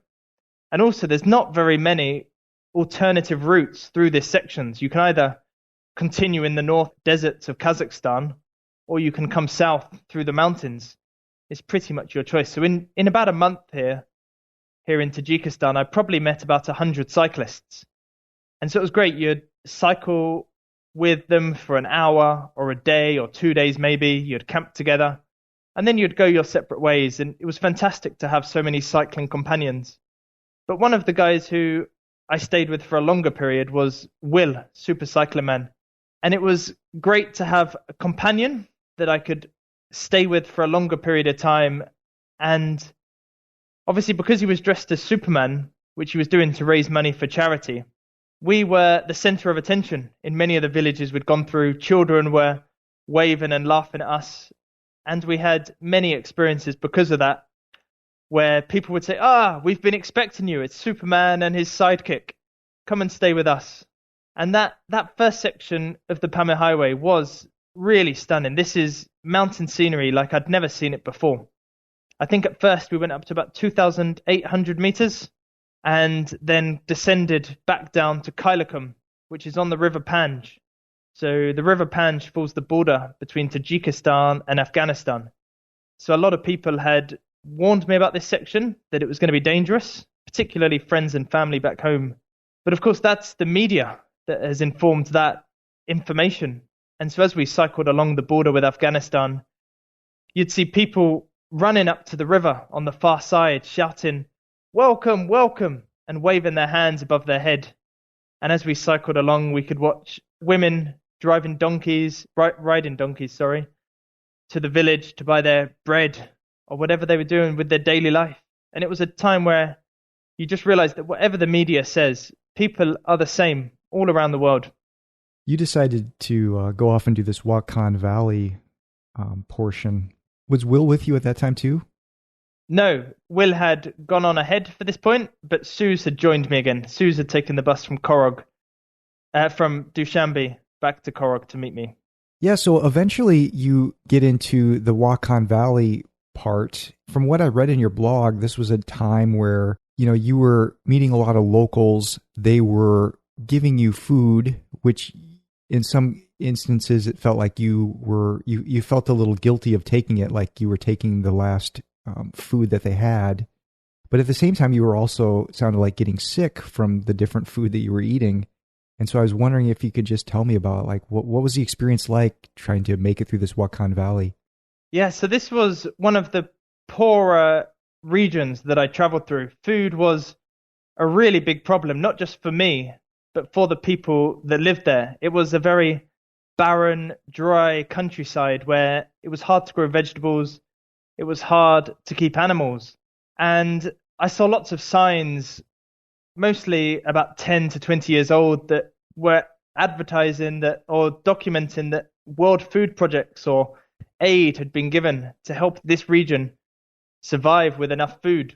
And also, there's not very many alternative routes through these sections. You can either continue in the north deserts of Kazakhstan, or you can come south through the mountains. It's pretty much your choice. So in about a month here in Tajikistan, I probably met about 100 cyclists. And so it was great. You'd cycle with them for an hour or a day or 2 days maybe. You'd camp together. And then you'd go your separate ways. And it was fantastic to have so many cycling companions. But one of the guys who I stayed with for a longer period was Will, Super Cycler Man. And it was great to have a companion that I could stay with for a longer period of time. And obviously, because he was dressed as Superman, which he was doing to raise money for charity, we were the center of attention in many of the villages we'd gone through. Children were waving and laughing at us. And we had many experiences because of that, where people would say, we've been expecting you. It's Superman and his sidekick. Come and stay with us. And that first section of the Pamir Highway was really stunning. This is mountain scenery like I'd never seen it before. I think at first we went up to about 2,800 meters and then descended back down to Kailakum, which is on the River Panj. So the River Panj forms the border between Tajikistan and Afghanistan. So a lot of people had warned me about this section, that it was going to be dangerous, particularly friends and family back home. But of course, that's the media that has informed that information. And so as we cycled along the border with Afghanistan, you'd see people running up to the river on the far side, shouting, "Welcome, welcome," and waving their hands above their head. And as we cycled along, we could watch women riding donkeys, to the village to buy their bread or whatever they were doing with their daily life. And it was a time where you just realized that whatever the media says, people are the same all around the world.
You decided to go off and do this Whakan Valley portion. Was Will with you at that time too?
No, Will had gone on ahead for this point, but Suze had joined me again. Suze had taken the bus from from Dushanbe back to Korog to meet me.
Yeah, so eventually you get into the Whakan Valley part. From what I read in your blog, this was a time where, you were meeting a lot of locals. They were giving you food, which in some instances it felt like you felt a little guilty of taking it, like you were taking the last food that they had. But at the same time, you were also, it sounded like, getting sick from the different food that you were eating. And so I was wondering if you could just tell me about, like, what was the experience like trying to make it through this Whakan Valley?
Yeah, so this was one of the poorer regions that I traveled through. Food was a really big problem, not just for me, but for the people that lived there. It was a very barren, dry countryside where it was hard to grow vegetables. It was hard to keep animals. And I saw lots of signs, mostly about 10 to 20 years old, that were advertising that or documenting that World Food Projects or aid had been given to help this region survive with enough food.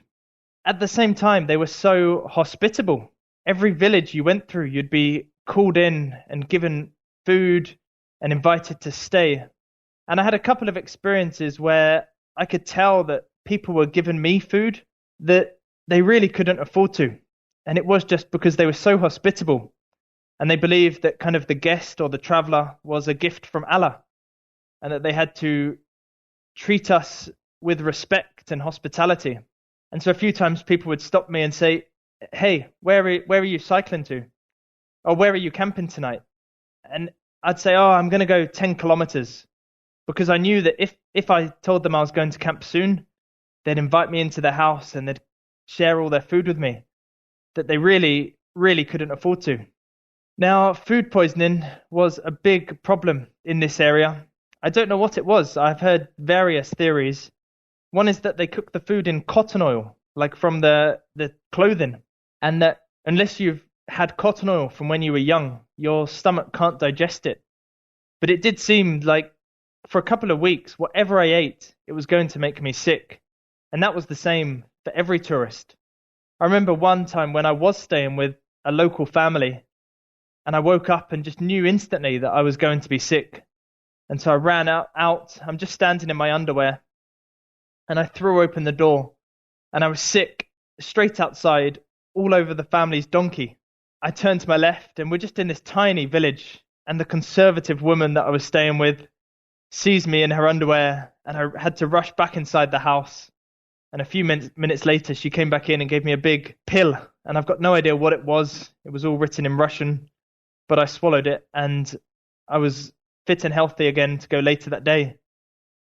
At the same time, they were so hospitable. Every village you went through, you'd be called in and given food and invited to stay. And I had a couple of experiences where I could tell that people were giving me food that they really couldn't afford to. And it was just because they were so hospitable. And they believed that kind of the guest or the traveler was a gift from Allah. And that they had to treat us with respect and hospitality. And so a few times people would stop me and say, "Hey, where are you cycling to? Or where are you camping tonight?" And I'd say, "Oh, I'm going to go 10 kilometers." Because I knew that if I told them I was going to camp soon, they'd invite me into their house and they'd share all their food with me that they really, really couldn't afford to. Now, food poisoning was a big problem in this area. I don't know what it was. I've heard various theories. One is that they cook the food in cotton oil, like from the clothing, and that unless you've had cotton oil from when you were young, your stomach can't digest it. But it did seem like for a couple of weeks, whatever I ate, it was going to make me sick. And that was the same for every tourist. I remember one time when I was staying with a local family, and I woke up and just knew instantly that I was going to be sick. And so I ran out. I'm just standing in my underwear, and I threw open the door, and I was sick straight outside, all over the family's donkey. I turned to my left, and we're just in this tiny village, and the conservative woman that I was staying with sees me in her underwear, and I had to rush back inside the house. And a few minutes later, she came back in and gave me a big pill, and I've got no idea what it was. It was all written in Russian, but I swallowed it, and I was fit and healthy again to go later that day.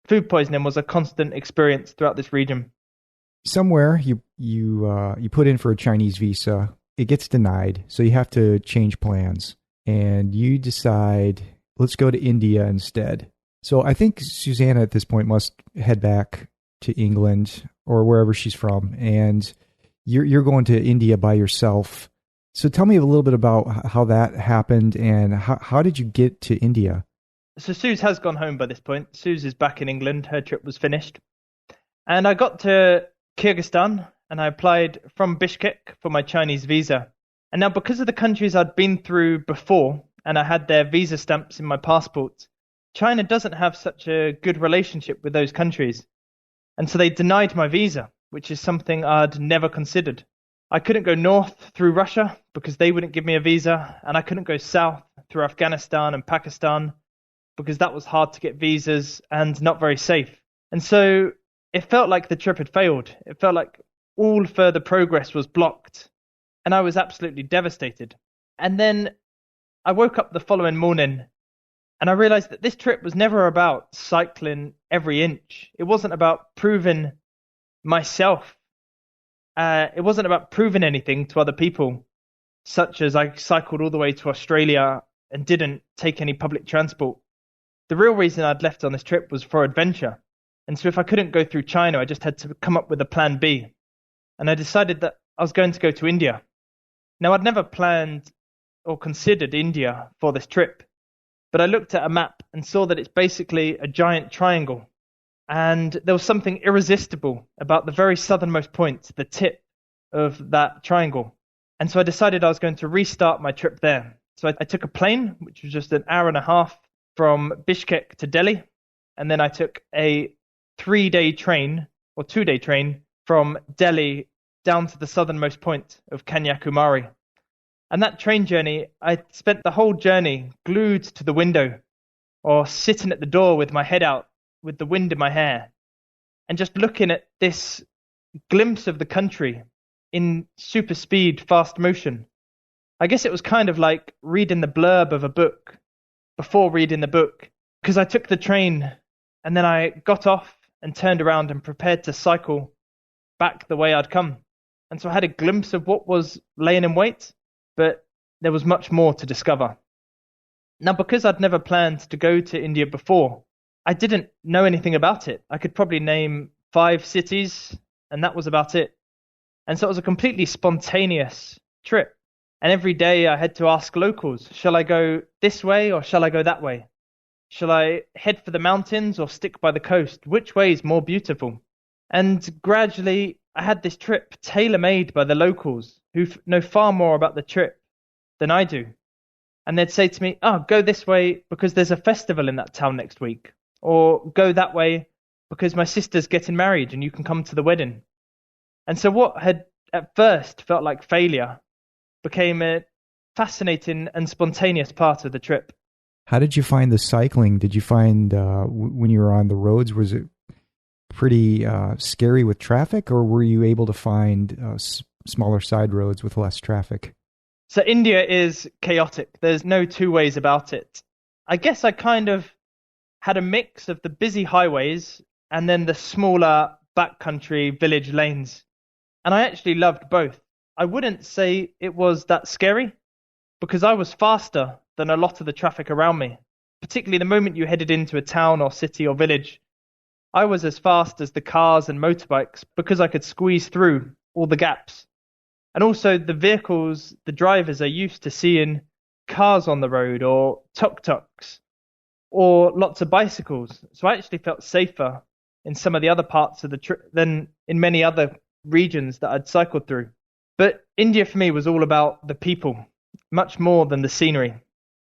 Food poisoning was a constant experience throughout this region.
Somewhere you put in for a Chinese visa, it gets denied, so you have to change plans, and you decide, let's go to India instead. So I think Susanna at this point must head back to England or wherever she's from, and you're going to India by yourself. So tell me a little bit about how that happened, and how did you get to India?
So Suze has gone home by this point. Suze is back in England. Her trip was finished. And I got to Kyrgyzstan, and I applied from Bishkek for my Chinese visa. And now because of the countries I'd been through before, and I had their visa stamps in my passport, China doesn't have such a good relationship with those countries. And so they denied my visa, which is something I'd never considered. I couldn't go north through Russia because they wouldn't give me a visa, and I couldn't go south through Afghanistan and Pakistan because that was hard to get visas and not very safe. And so it felt like the trip had failed. It felt like all further progress was blocked, and I was absolutely devastated. And then I woke up the following morning, and I realized that this trip was never about cycling every inch. It wasn't about proving myself. It wasn't about proving anything to other people, such as I cycled all the way to Australia and didn't take any public transport. The real reason I'd left on this trip was for adventure. And so if I couldn't go through China, I just had to come up with a plan B. And I decided that I was going to go to India. Now, I'd never planned or considered India for this trip, but I looked at a map and saw that it's basically a giant triangle. And there was something irresistible about the very southernmost point, the tip of that triangle. And so I decided I was going to restart my trip there. So I took a plane, which was just an hour and a half from Bishkek to Delhi. And then I took a 3-day train or 2-day train from Delhi down to the southernmost point of Kanyakumari. And that train journey, I spent the whole journey glued to the window or sitting at the door with my head out with the wind in my hair and just looking at this glimpse of the country in super speed, fast motion. I guess it was kind of like reading the blurb of a book before reading the book, because I took the train and then I got off and turned around and prepared to cycle back the way I'd come. And so I had a glimpse of what was laying in wait, but there was much more to discover. Now, because I'd never planned to go to India before, I didn't know anything about it. I could probably name 5 cities, and that was about it. And so it was a completely spontaneous trip. And every day I had to ask locals, shall I go this way or shall I go that way? Shall I head for the mountains or stick by the coast? Which way is more beautiful? And gradually I had this trip tailor-made by the locals who know far more about the trip than I do. And they'd say to me, go this way because there's a festival in that town next week. Or go that way because my sister's getting married and you can come to the wedding. And so what had at first felt like failure became a fascinating and spontaneous part of the trip.
How did you find the cycling? Did you find when you were on the roads, was it pretty scary with traffic, or were you able to find smaller side roads with less traffic?
So India is chaotic. There's no two ways about it. I guess I kind of had a mix of the busy highways and then the smaller backcountry village lanes. And I actually loved both. I wouldn't say it was that scary because I was faster than a lot of the traffic around me, particularly the moment you headed into a town or city or village. I was as fast as the cars and motorbikes because I could squeeze through all the gaps. And also the vehicles, the drivers are used to seeing cars on the road or tuk-tuks or lots of bicycles. So I actually felt safer in some of the other parts of the trip than in many other regions that I'd cycled through. But India for me was all about the people, much more than the scenery.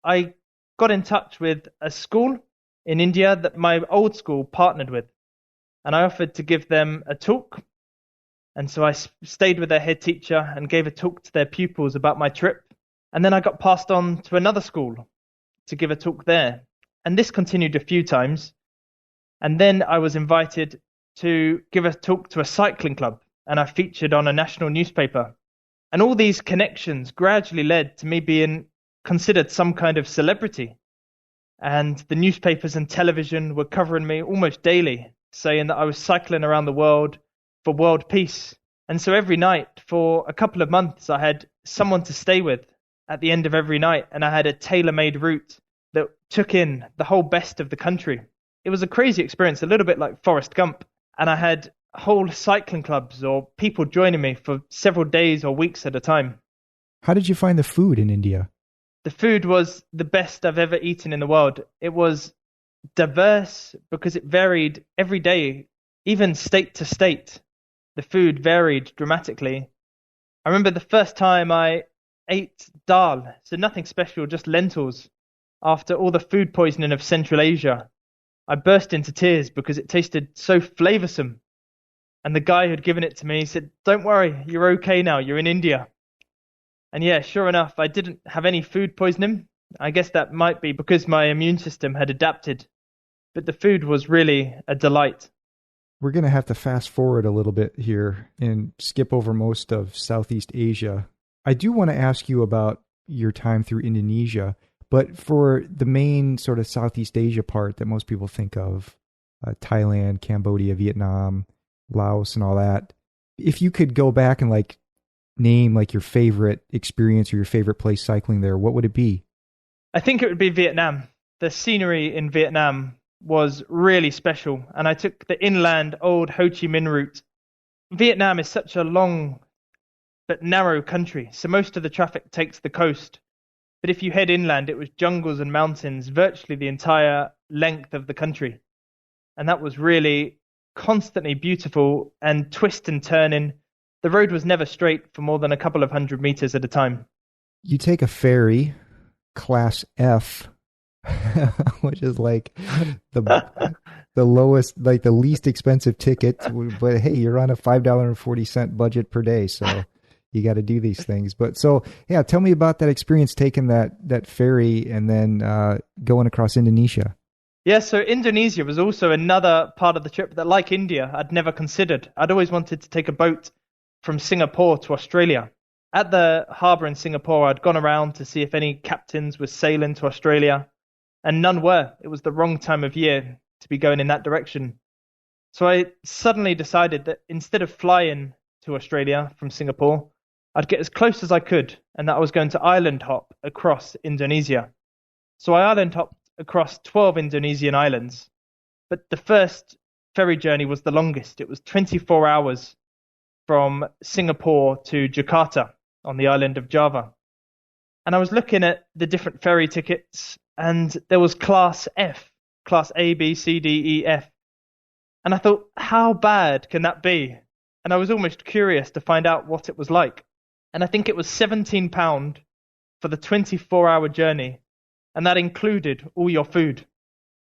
I got in touch with a school in India that my old school partnered with, and I offered to give them a talk. And so I stayed with their head teacher and gave a talk to their pupils about my trip. And then I got passed on to another school to give a talk there. And this continued a few times. And then I was invited to give a talk to a cycling club, and I featured on a national newspaper. And all these connections gradually led to me being considered some kind of celebrity. And the newspapers and television were covering me almost daily, saying that I was cycling around the world for world peace. And so every night for a couple of months, I had someone to stay with at the end of every night, and I had a tailor-made route that took in the whole best of the country. It was a crazy experience, a little bit like Forrest Gump, and I had whole cycling clubs or people joining me for several days or weeks at a time.
How did you find the food in India?
The food was the best I've ever eaten in the world. It was diverse because it varied every day, even state to state. The food varied dramatically. I remember the first time I ate dal, so nothing special, just lentils. After all the food poisoning of Central Asia, I burst into tears because it tasted so flavoursome. And the guy who'd given it to me said, "Don't worry, you're okay now, you're in India." And yeah, sure enough, I didn't have any food poisoning. I guess that might be because my immune system had adapted. But the food was really a delight.
We're going to have to fast forward a little bit here and skip over most of Southeast Asia. I do want to ask you about your time through Indonesia, but for the main sort of Southeast Asia part that most people think of, Thailand, Cambodia, Vietnam, Laos, and all that, if you could go back and name your favorite experience or your favorite place cycling there, what would it be?
I think it would be Vietnam. The scenery in Vietnam was really special, and I took the inland old Ho Chi Minh route. Vietnam is such a long but narrow country, so most of the traffic takes the coast. But if you head inland, it was jungles and mountains virtually the entire length of the country. And that was really constantly beautiful and twist and turning. The road was never straight for more than a couple of 100 meters at a time.
You take a ferry, class F, which is the lowest, the least expensive ticket. But hey, you're on a $5.40 budget per day, so you got to do these things. But so, yeah, tell me about that experience taking that ferry and then going across Indonesia.
Yeah, so Indonesia was also another part of the trip that, like India, I'd never considered. I'd always wanted to take a boat from Singapore to Australia. At the harbour in Singapore, I'd gone around to see if any captains were sailing to Australia, and none were. It was the wrong time of year to be going in that direction. So I suddenly decided that instead of flying to Australia from Singapore, I'd get as close as I could, and that I was going to island hop across Indonesia. So I island hopped across 12 Indonesian islands, but the first ferry journey was the longest. It was 24 hours from Singapore to Jakarta on the island of Java. And I was looking at the different ferry tickets, and there was class F, class A, B, C, D, E, F. And I thought, how bad can that be? And I was almost curious to find out what it was like. And I think it was £17 for the 24-hour journey. And that included all your food.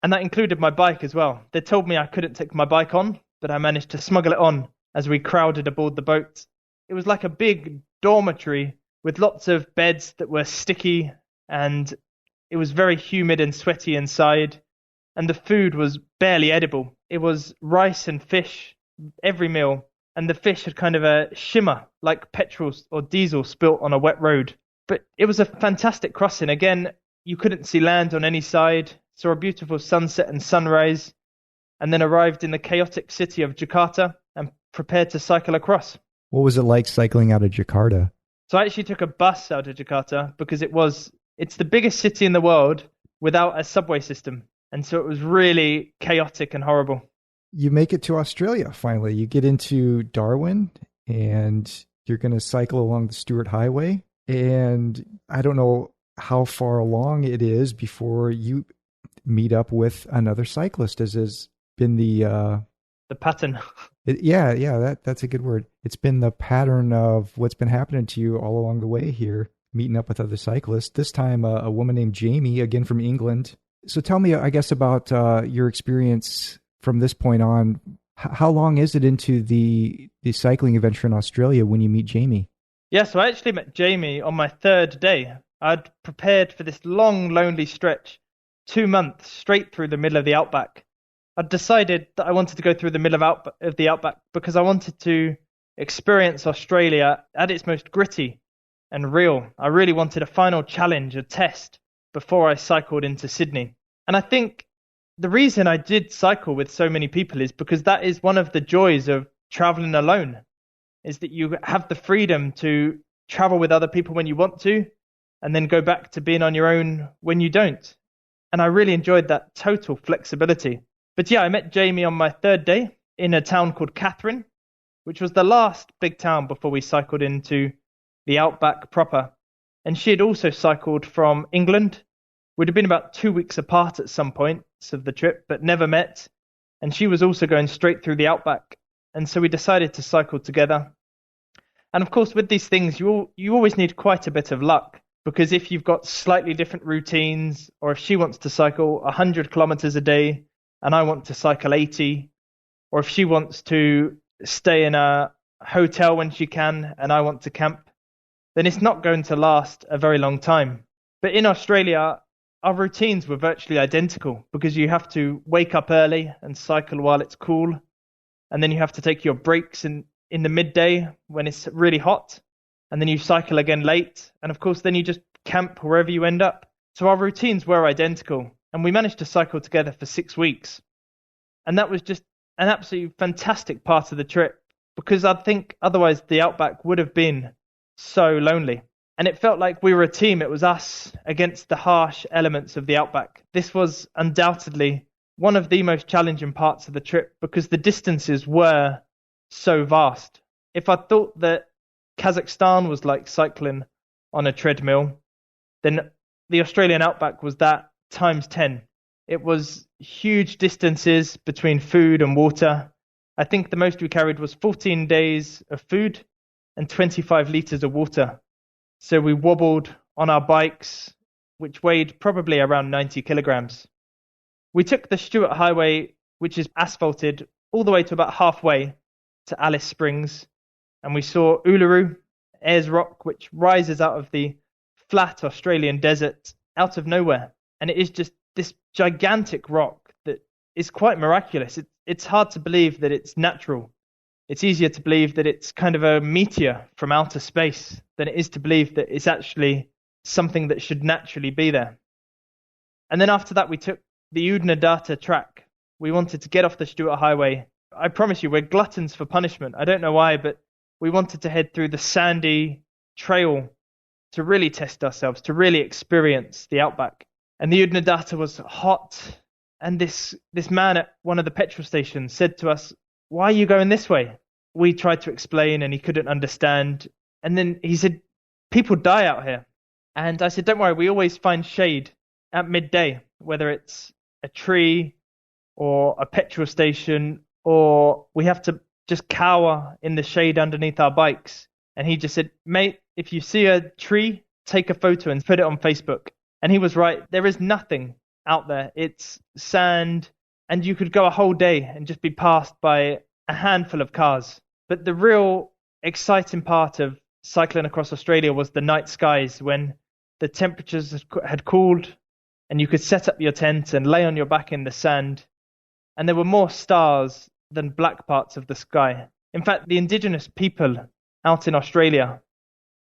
And that included my bike as well. They told me I couldn't take my bike on, but I managed to smuggle it on as we crowded aboard the boat. It was like a big dormitory with lots of beds that were sticky, and it was very humid and sweaty inside. And the food was barely edible. It was rice and fish every meal. And the fish had kind of a shimmer like petrol or diesel spilt on a wet road. But it was a fantastic crossing. Again, you couldn't see land on any side. Saw a beautiful sunset and sunrise. and then arrived in the chaotic city of Jakarta and prepared to cycle across.
What was it like cycling out of Jakarta?
So I actually took a bus out of Jakarta because it's the biggest city in the world without a subway system. And so it was really chaotic and horrible.
You make it to Australia finally. You get into Darwin and you're going to cycle along the Stuart Highway. And I don't know how far along it is before you meet up with another cyclist, as has been the
pattern.
That's a good word. It's been the pattern of what's been happening to you all along the way here, meeting up with other cyclists. This time, a woman named Jamie, again from England. So tell me, I guess, about your experience from this point on. How long is it into the cycling adventure in Australia when you meet Jamie?
Yeah, so I actually met Jamie on my third day. I'd prepared for this long, lonely stretch, 2 months straight through the middle of the Outback. I'd decided that I wanted to go through the middle of the Outback because I wanted to experience Australia at its most gritty and real. I really wanted a final challenge, a test, before I cycled into Sydney. And I think the reason I did cycle with so many people is because that is one of the joys of traveling alone, is that you have the freedom to travel with other people when you want to, and then go back to being on your own when you don't. And I really enjoyed that total flexibility. But yeah, I met Jamie on my third day in a town called Catherine, which was the last big town before we cycled into the Outback proper. And she had also cycled from England. We'd have been about 2 weeks apart at some points of the trip, but never met. And she was also going straight through the Outback. And so we decided to cycle together. And of course, with these things, you always need quite a bit of luck, because if you've got slightly different routines, or if she wants to cycle 100 kilometers a day and I want to cycle 80, or if she wants to stay in a hotel when she can and I want to camp, then it's not going to last a very long time. But in Australia, our routines were virtually identical, because you have to wake up early and cycle while it's cool. And then you have to take your breaks in the midday when it's really hot. And then you cycle again late. And of course, then you just camp wherever you end up. So our routines were identical. And we managed to cycle together for 6 weeks. And that was just an absolutely fantastic part of the trip, because I think otherwise the Outback would have been so lonely. And it felt like we were a team. It was us against the harsh elements of the Outback. This was undoubtedly one of the most challenging parts of the trip, because the distances were so vast. If I thought that Kazakhstan was like cycling on a treadmill, then the Australian Outback was that times 10. It was huge distances between food and water. I think the most we carried was 14 days of food and 25 litres of water. So we wobbled on our bikes, which weighed probably around 90 kilograms. We took the Stuart Highway, which is asphalted, all the way to about halfway to Alice Springs, and we saw Uluru, Ayers Rock, which rises out of the flat Australian desert out of nowhere. And it is just this gigantic rock that is quite miraculous. It's hard to believe that it's natural. It's easier to believe that it's kind of a meteor from outer space than it is to believe that it's actually something that should naturally be there. And then after that, we took the Udnadata track. We wanted to get off the Stuart Highway. I promise you, we're gluttons for punishment. I don't know why, but we wanted to head through the sandy trail to really test ourselves, to really experience the Outback. And the Udnadata was hot. And this man at one of the petrol stations said to us, "Why are you going this way?" We tried to explain and he couldn't understand. And then he said, "People die out here." And I said, "Don't worry, we always find shade at midday, whether it's a tree or a petrol station, or we have to just cower in the shade underneath our bikes." And he just said, "Mate, if you see a tree, take a photo and put it on Facebook." And he was right. There is nothing out there. It's sand, and you could go a whole day and just be passed by a handful of cars. But the real exciting part of cycling across Australia was the night skies, when the temperatures had cooled and you could set up your tent and lay on your back in the sand. And there were more stars than black parts of the sky. In fact, the indigenous people out in Australia,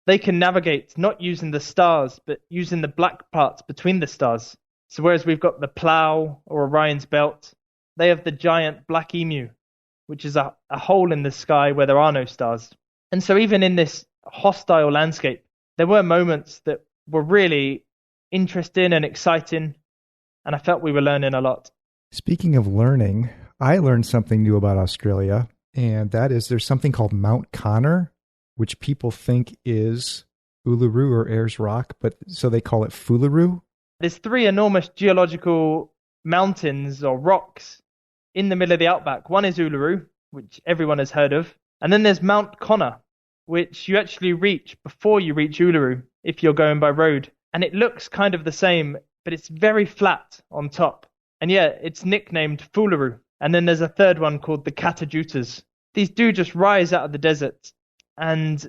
they can navigate not using the stars, but using the black parts between the stars. So whereas we've got the plough or Orion's belt, They have the giant black emu, which is a hole in the sky where there are no stars. And so even in this hostile landscape, there were moments that were really interesting and exciting, and I felt we were learning a lot.
Speaking of learning, I learned something new about Australia, and that is there's something called Mount Connor, which people think is Uluru or Ayers Rock, but so they call it Fulleroo.
There's three enormous geological mountains or rocks in the middle of the Outback. One is Uluru, which everyone has heard of, and then there's Mount Connor, which you actually reach before you reach Uluru if you're going by road. And it looks kind of the same, but it's very flat on top. And yeah, it's nicknamed Fulleroo. And then there's a third one called the Catajutas. These do just rise out of the desert. And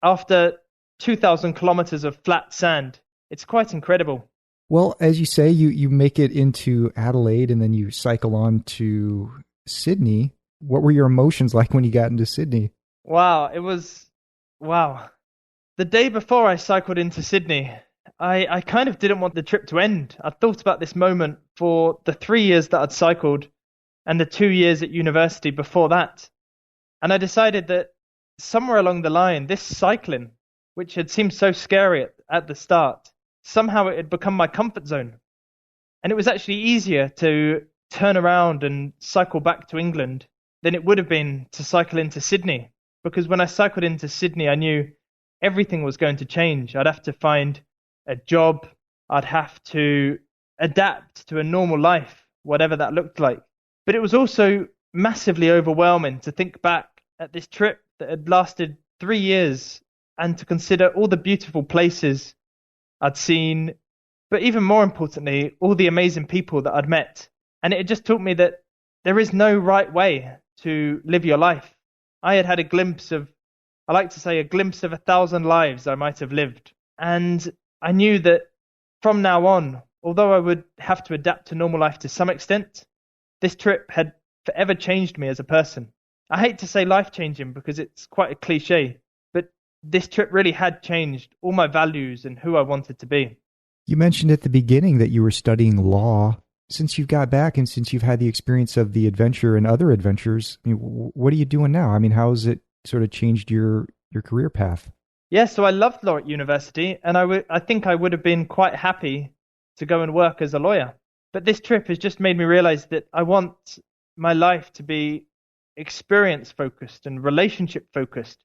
after 2,000 kilometers of flat sand, it's quite incredible.
Well, as you say, you make it into Adelaide and then you cycle on to Sydney. What were your emotions like when you got into Sydney?
Wow. The day before I cycled into Sydney, I kind of didn't want the trip to end. I thought about this moment for the 3 years that I'd cycled and the 2 years at university before that. And I decided that somewhere along the line, this cycling, which had seemed so scary at the start, somehow it had become my comfort zone. And it was actually easier to turn around and cycle back to England than it would have been to cycle into Sydney. Because when I cycled into Sydney, I knew everything was going to change. I'd have to find a job. I'd have to adapt to a normal life, whatever that looked like. But it was also massively overwhelming to think back at this trip that had lasted 3 years and to consider all the beautiful places I'd seen, but even more importantly, all the amazing people that I'd met. And it just taught me that there is no right way to live your life. I had a glimpse of, I like to say, a glimpse of 1,000 lives I might have lived. And I knew that from now on, although I would have to adapt to normal life to some extent, this trip had forever changed me as a person. I hate to say life-changing because it's quite a cliche, but this trip really had changed all my values and who I wanted to be.
You mentioned at the beginning that you were studying law. Since you've got back and since you've had the experience of the adventure and other adventures, I mean, what are you doing now? I mean, how has it sort of changed your career path?
Yeah, so I loved law at university, and I think I would have been quite happy to go and work as a lawyer. But this trip has just made me realize that I want my life to be experience-focused and relationship-focused,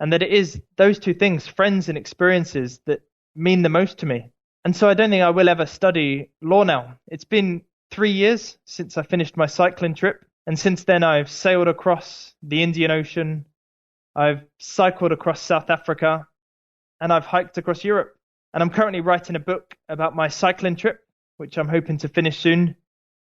and that it is those two things, friends and experiences, that mean the most to me. And so I don't think I will ever study law now. It's been 3 years since I finished my cycling trip, and since then I've sailed across the Indian Ocean, I've cycled across South Africa, and I've hiked across Europe. And I'm currently writing a book about my cycling trip, which I'm hoping to finish soon.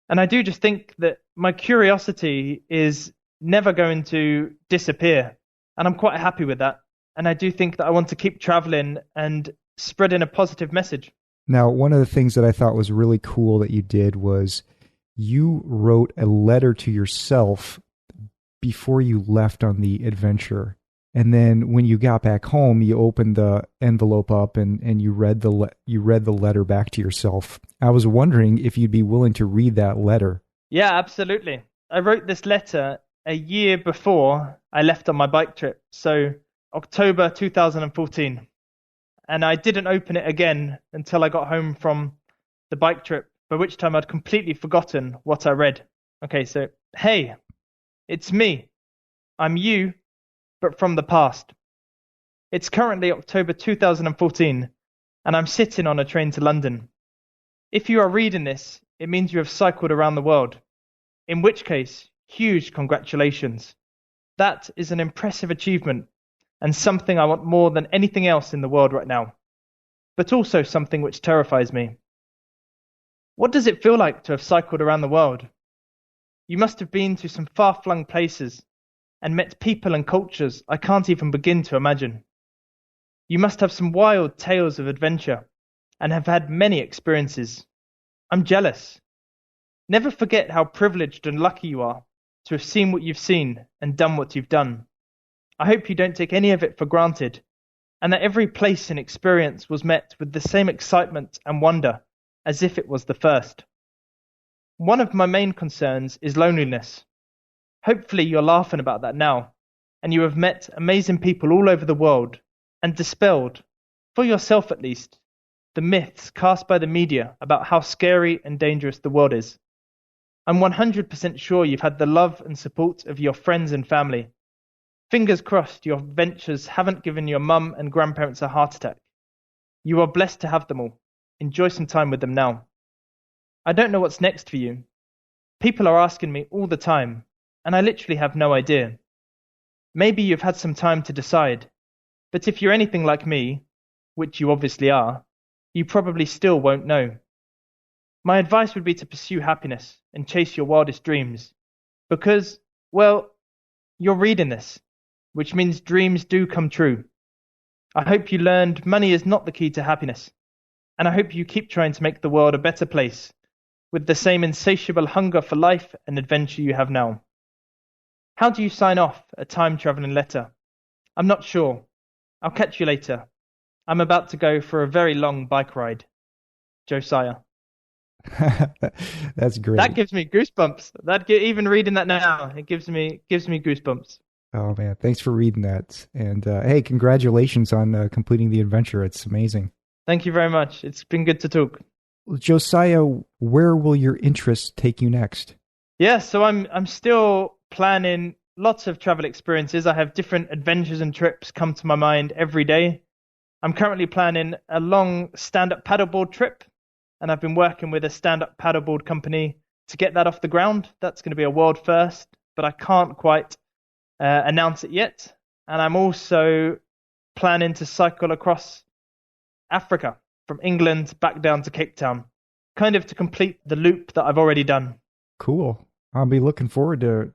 And I do just think that my curiosity is never going to disappear. And I'm quite happy with that. And I do think that I want to keep traveling and spreading a positive message.
Now, one of the things that I thought was really cool that you did was you wrote a letter to yourself before you left on the adventure. And then when you got back home, you opened the envelope up and you read the letter back to yourself. I was wondering if you'd be willing to read that letter.
Yeah, absolutely. I wrote this letter a year before I left on my bike trip. So October 2014. And I didn't open it again until I got home from the bike trip, by which time I'd completely forgotten what I read. Okay, so, hey, it's me. I'm you, but from the past. It's currently October 2014, and I'm sitting on a train to London. If you are reading this, it means you have cycled around the world, in which case, huge congratulations. That is an impressive achievement, and something I want more than anything else in the world right now, but also something which terrifies me. What does it feel like to have cycled around the world? You must have been to some far-flung places and met people and cultures I can't even begin to imagine. You must have some wild tales of adventure and have had many experiences. I'm jealous. Never forget how privileged and lucky you are to have seen what you've seen and done what you've done. I hope you don't take any of it for granted, and that every place and experience was met with the same excitement and wonder as if it was the first. one of my main concerns is loneliness. Hopefully you're laughing about that now, and you have met amazing people all over the world and dispelled, for yourself at least, the myths cast by the media about how scary and dangerous the world is. I'm 100% sure you've had the love and support of your friends and family. Fingers crossed your ventures haven't given your mum and grandparents a heart attack. You are blessed to have them all. Enjoy some time with them now. I don't know what's next for you. People are asking me all the time, and I literally have no idea. Maybe you've had some time to decide, but if you're anything like me, which you obviously are, you probably still won't know. My advice would be to pursue happiness and chase your wildest dreams, because, well, you're reading this, which means dreams do come true. I hope you learned money is not the key to happiness, and I hope you keep trying to make the world a better place with the same insatiable hunger for life and adventure you have now. How do you sign off a time-traveling letter? I'm not sure. I'll catch you later. I'm about to go for a very long bike ride. Josiah.
That's great.
That gives me goosebumps. Even reading that now, it gives me goosebumps.
Oh man, thanks for reading that. And hey, congratulations on completing the adventure. It's amazing.
Thank you very much. It's been good to talk.
Josiah, where will your interests take you next?
Yeah, so I'm still planning lots of travel experiences. I have different adventures and trips come to my mind every day. I'm currently planning a long stand-up paddleboard trip, and I've been working with a stand-up paddleboard company to get that off the ground. That's going to be a world first, but I can't quite announce it yet. And I'm also planning to cycle across Africa from England back down to Cape Town, kind of to complete the loop that I've already done.
Cool. I'll be looking forward to.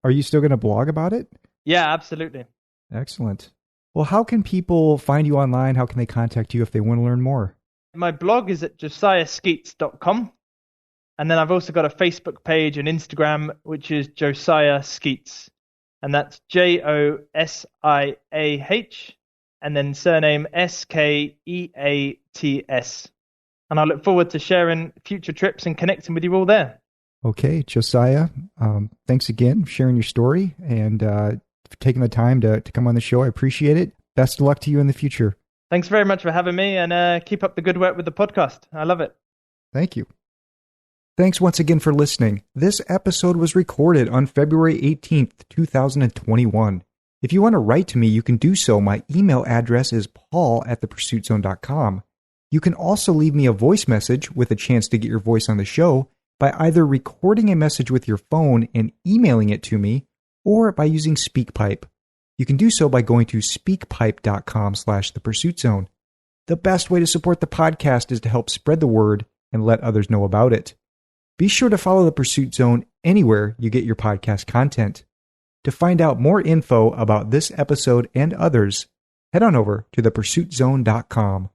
Are you still going to blog about it?
Yeah, absolutely.
Excellent. Well, how can people find you online? How can they contact you if they want to learn more?
My blog is at josiahskeats.com. And then I've also got a Facebook page and Instagram, which is Josiah Skeats. And that's Josiah, and then surname Skeats. And I look forward to sharing future trips and connecting with you all there.
Okay, Josiah, thanks again for sharing your story and for taking the time to come on the show. I appreciate it. Best of luck to you in the future.
Thanks very much for having me, and keep up the good work with the podcast. I love it.
Thank you. Thanks once again for listening. This episode was recorded on February 18th, 2021. If you want to write to me, you can do so. My email address is paul@thepursuitzone.com. You can also leave me a voice message with a chance to get your voice on the show by either recording a message with your phone and emailing it to me, or by using SpeakPipe. You can do so by going to speakpipe.com/thepursuitzone. The best way to support the podcast is to help spread the word and let others know about it. Be sure to follow The Pursuit Zone anywhere you get your podcast content. To find out more info about this episode and others, head on over to thepursuitzone.com.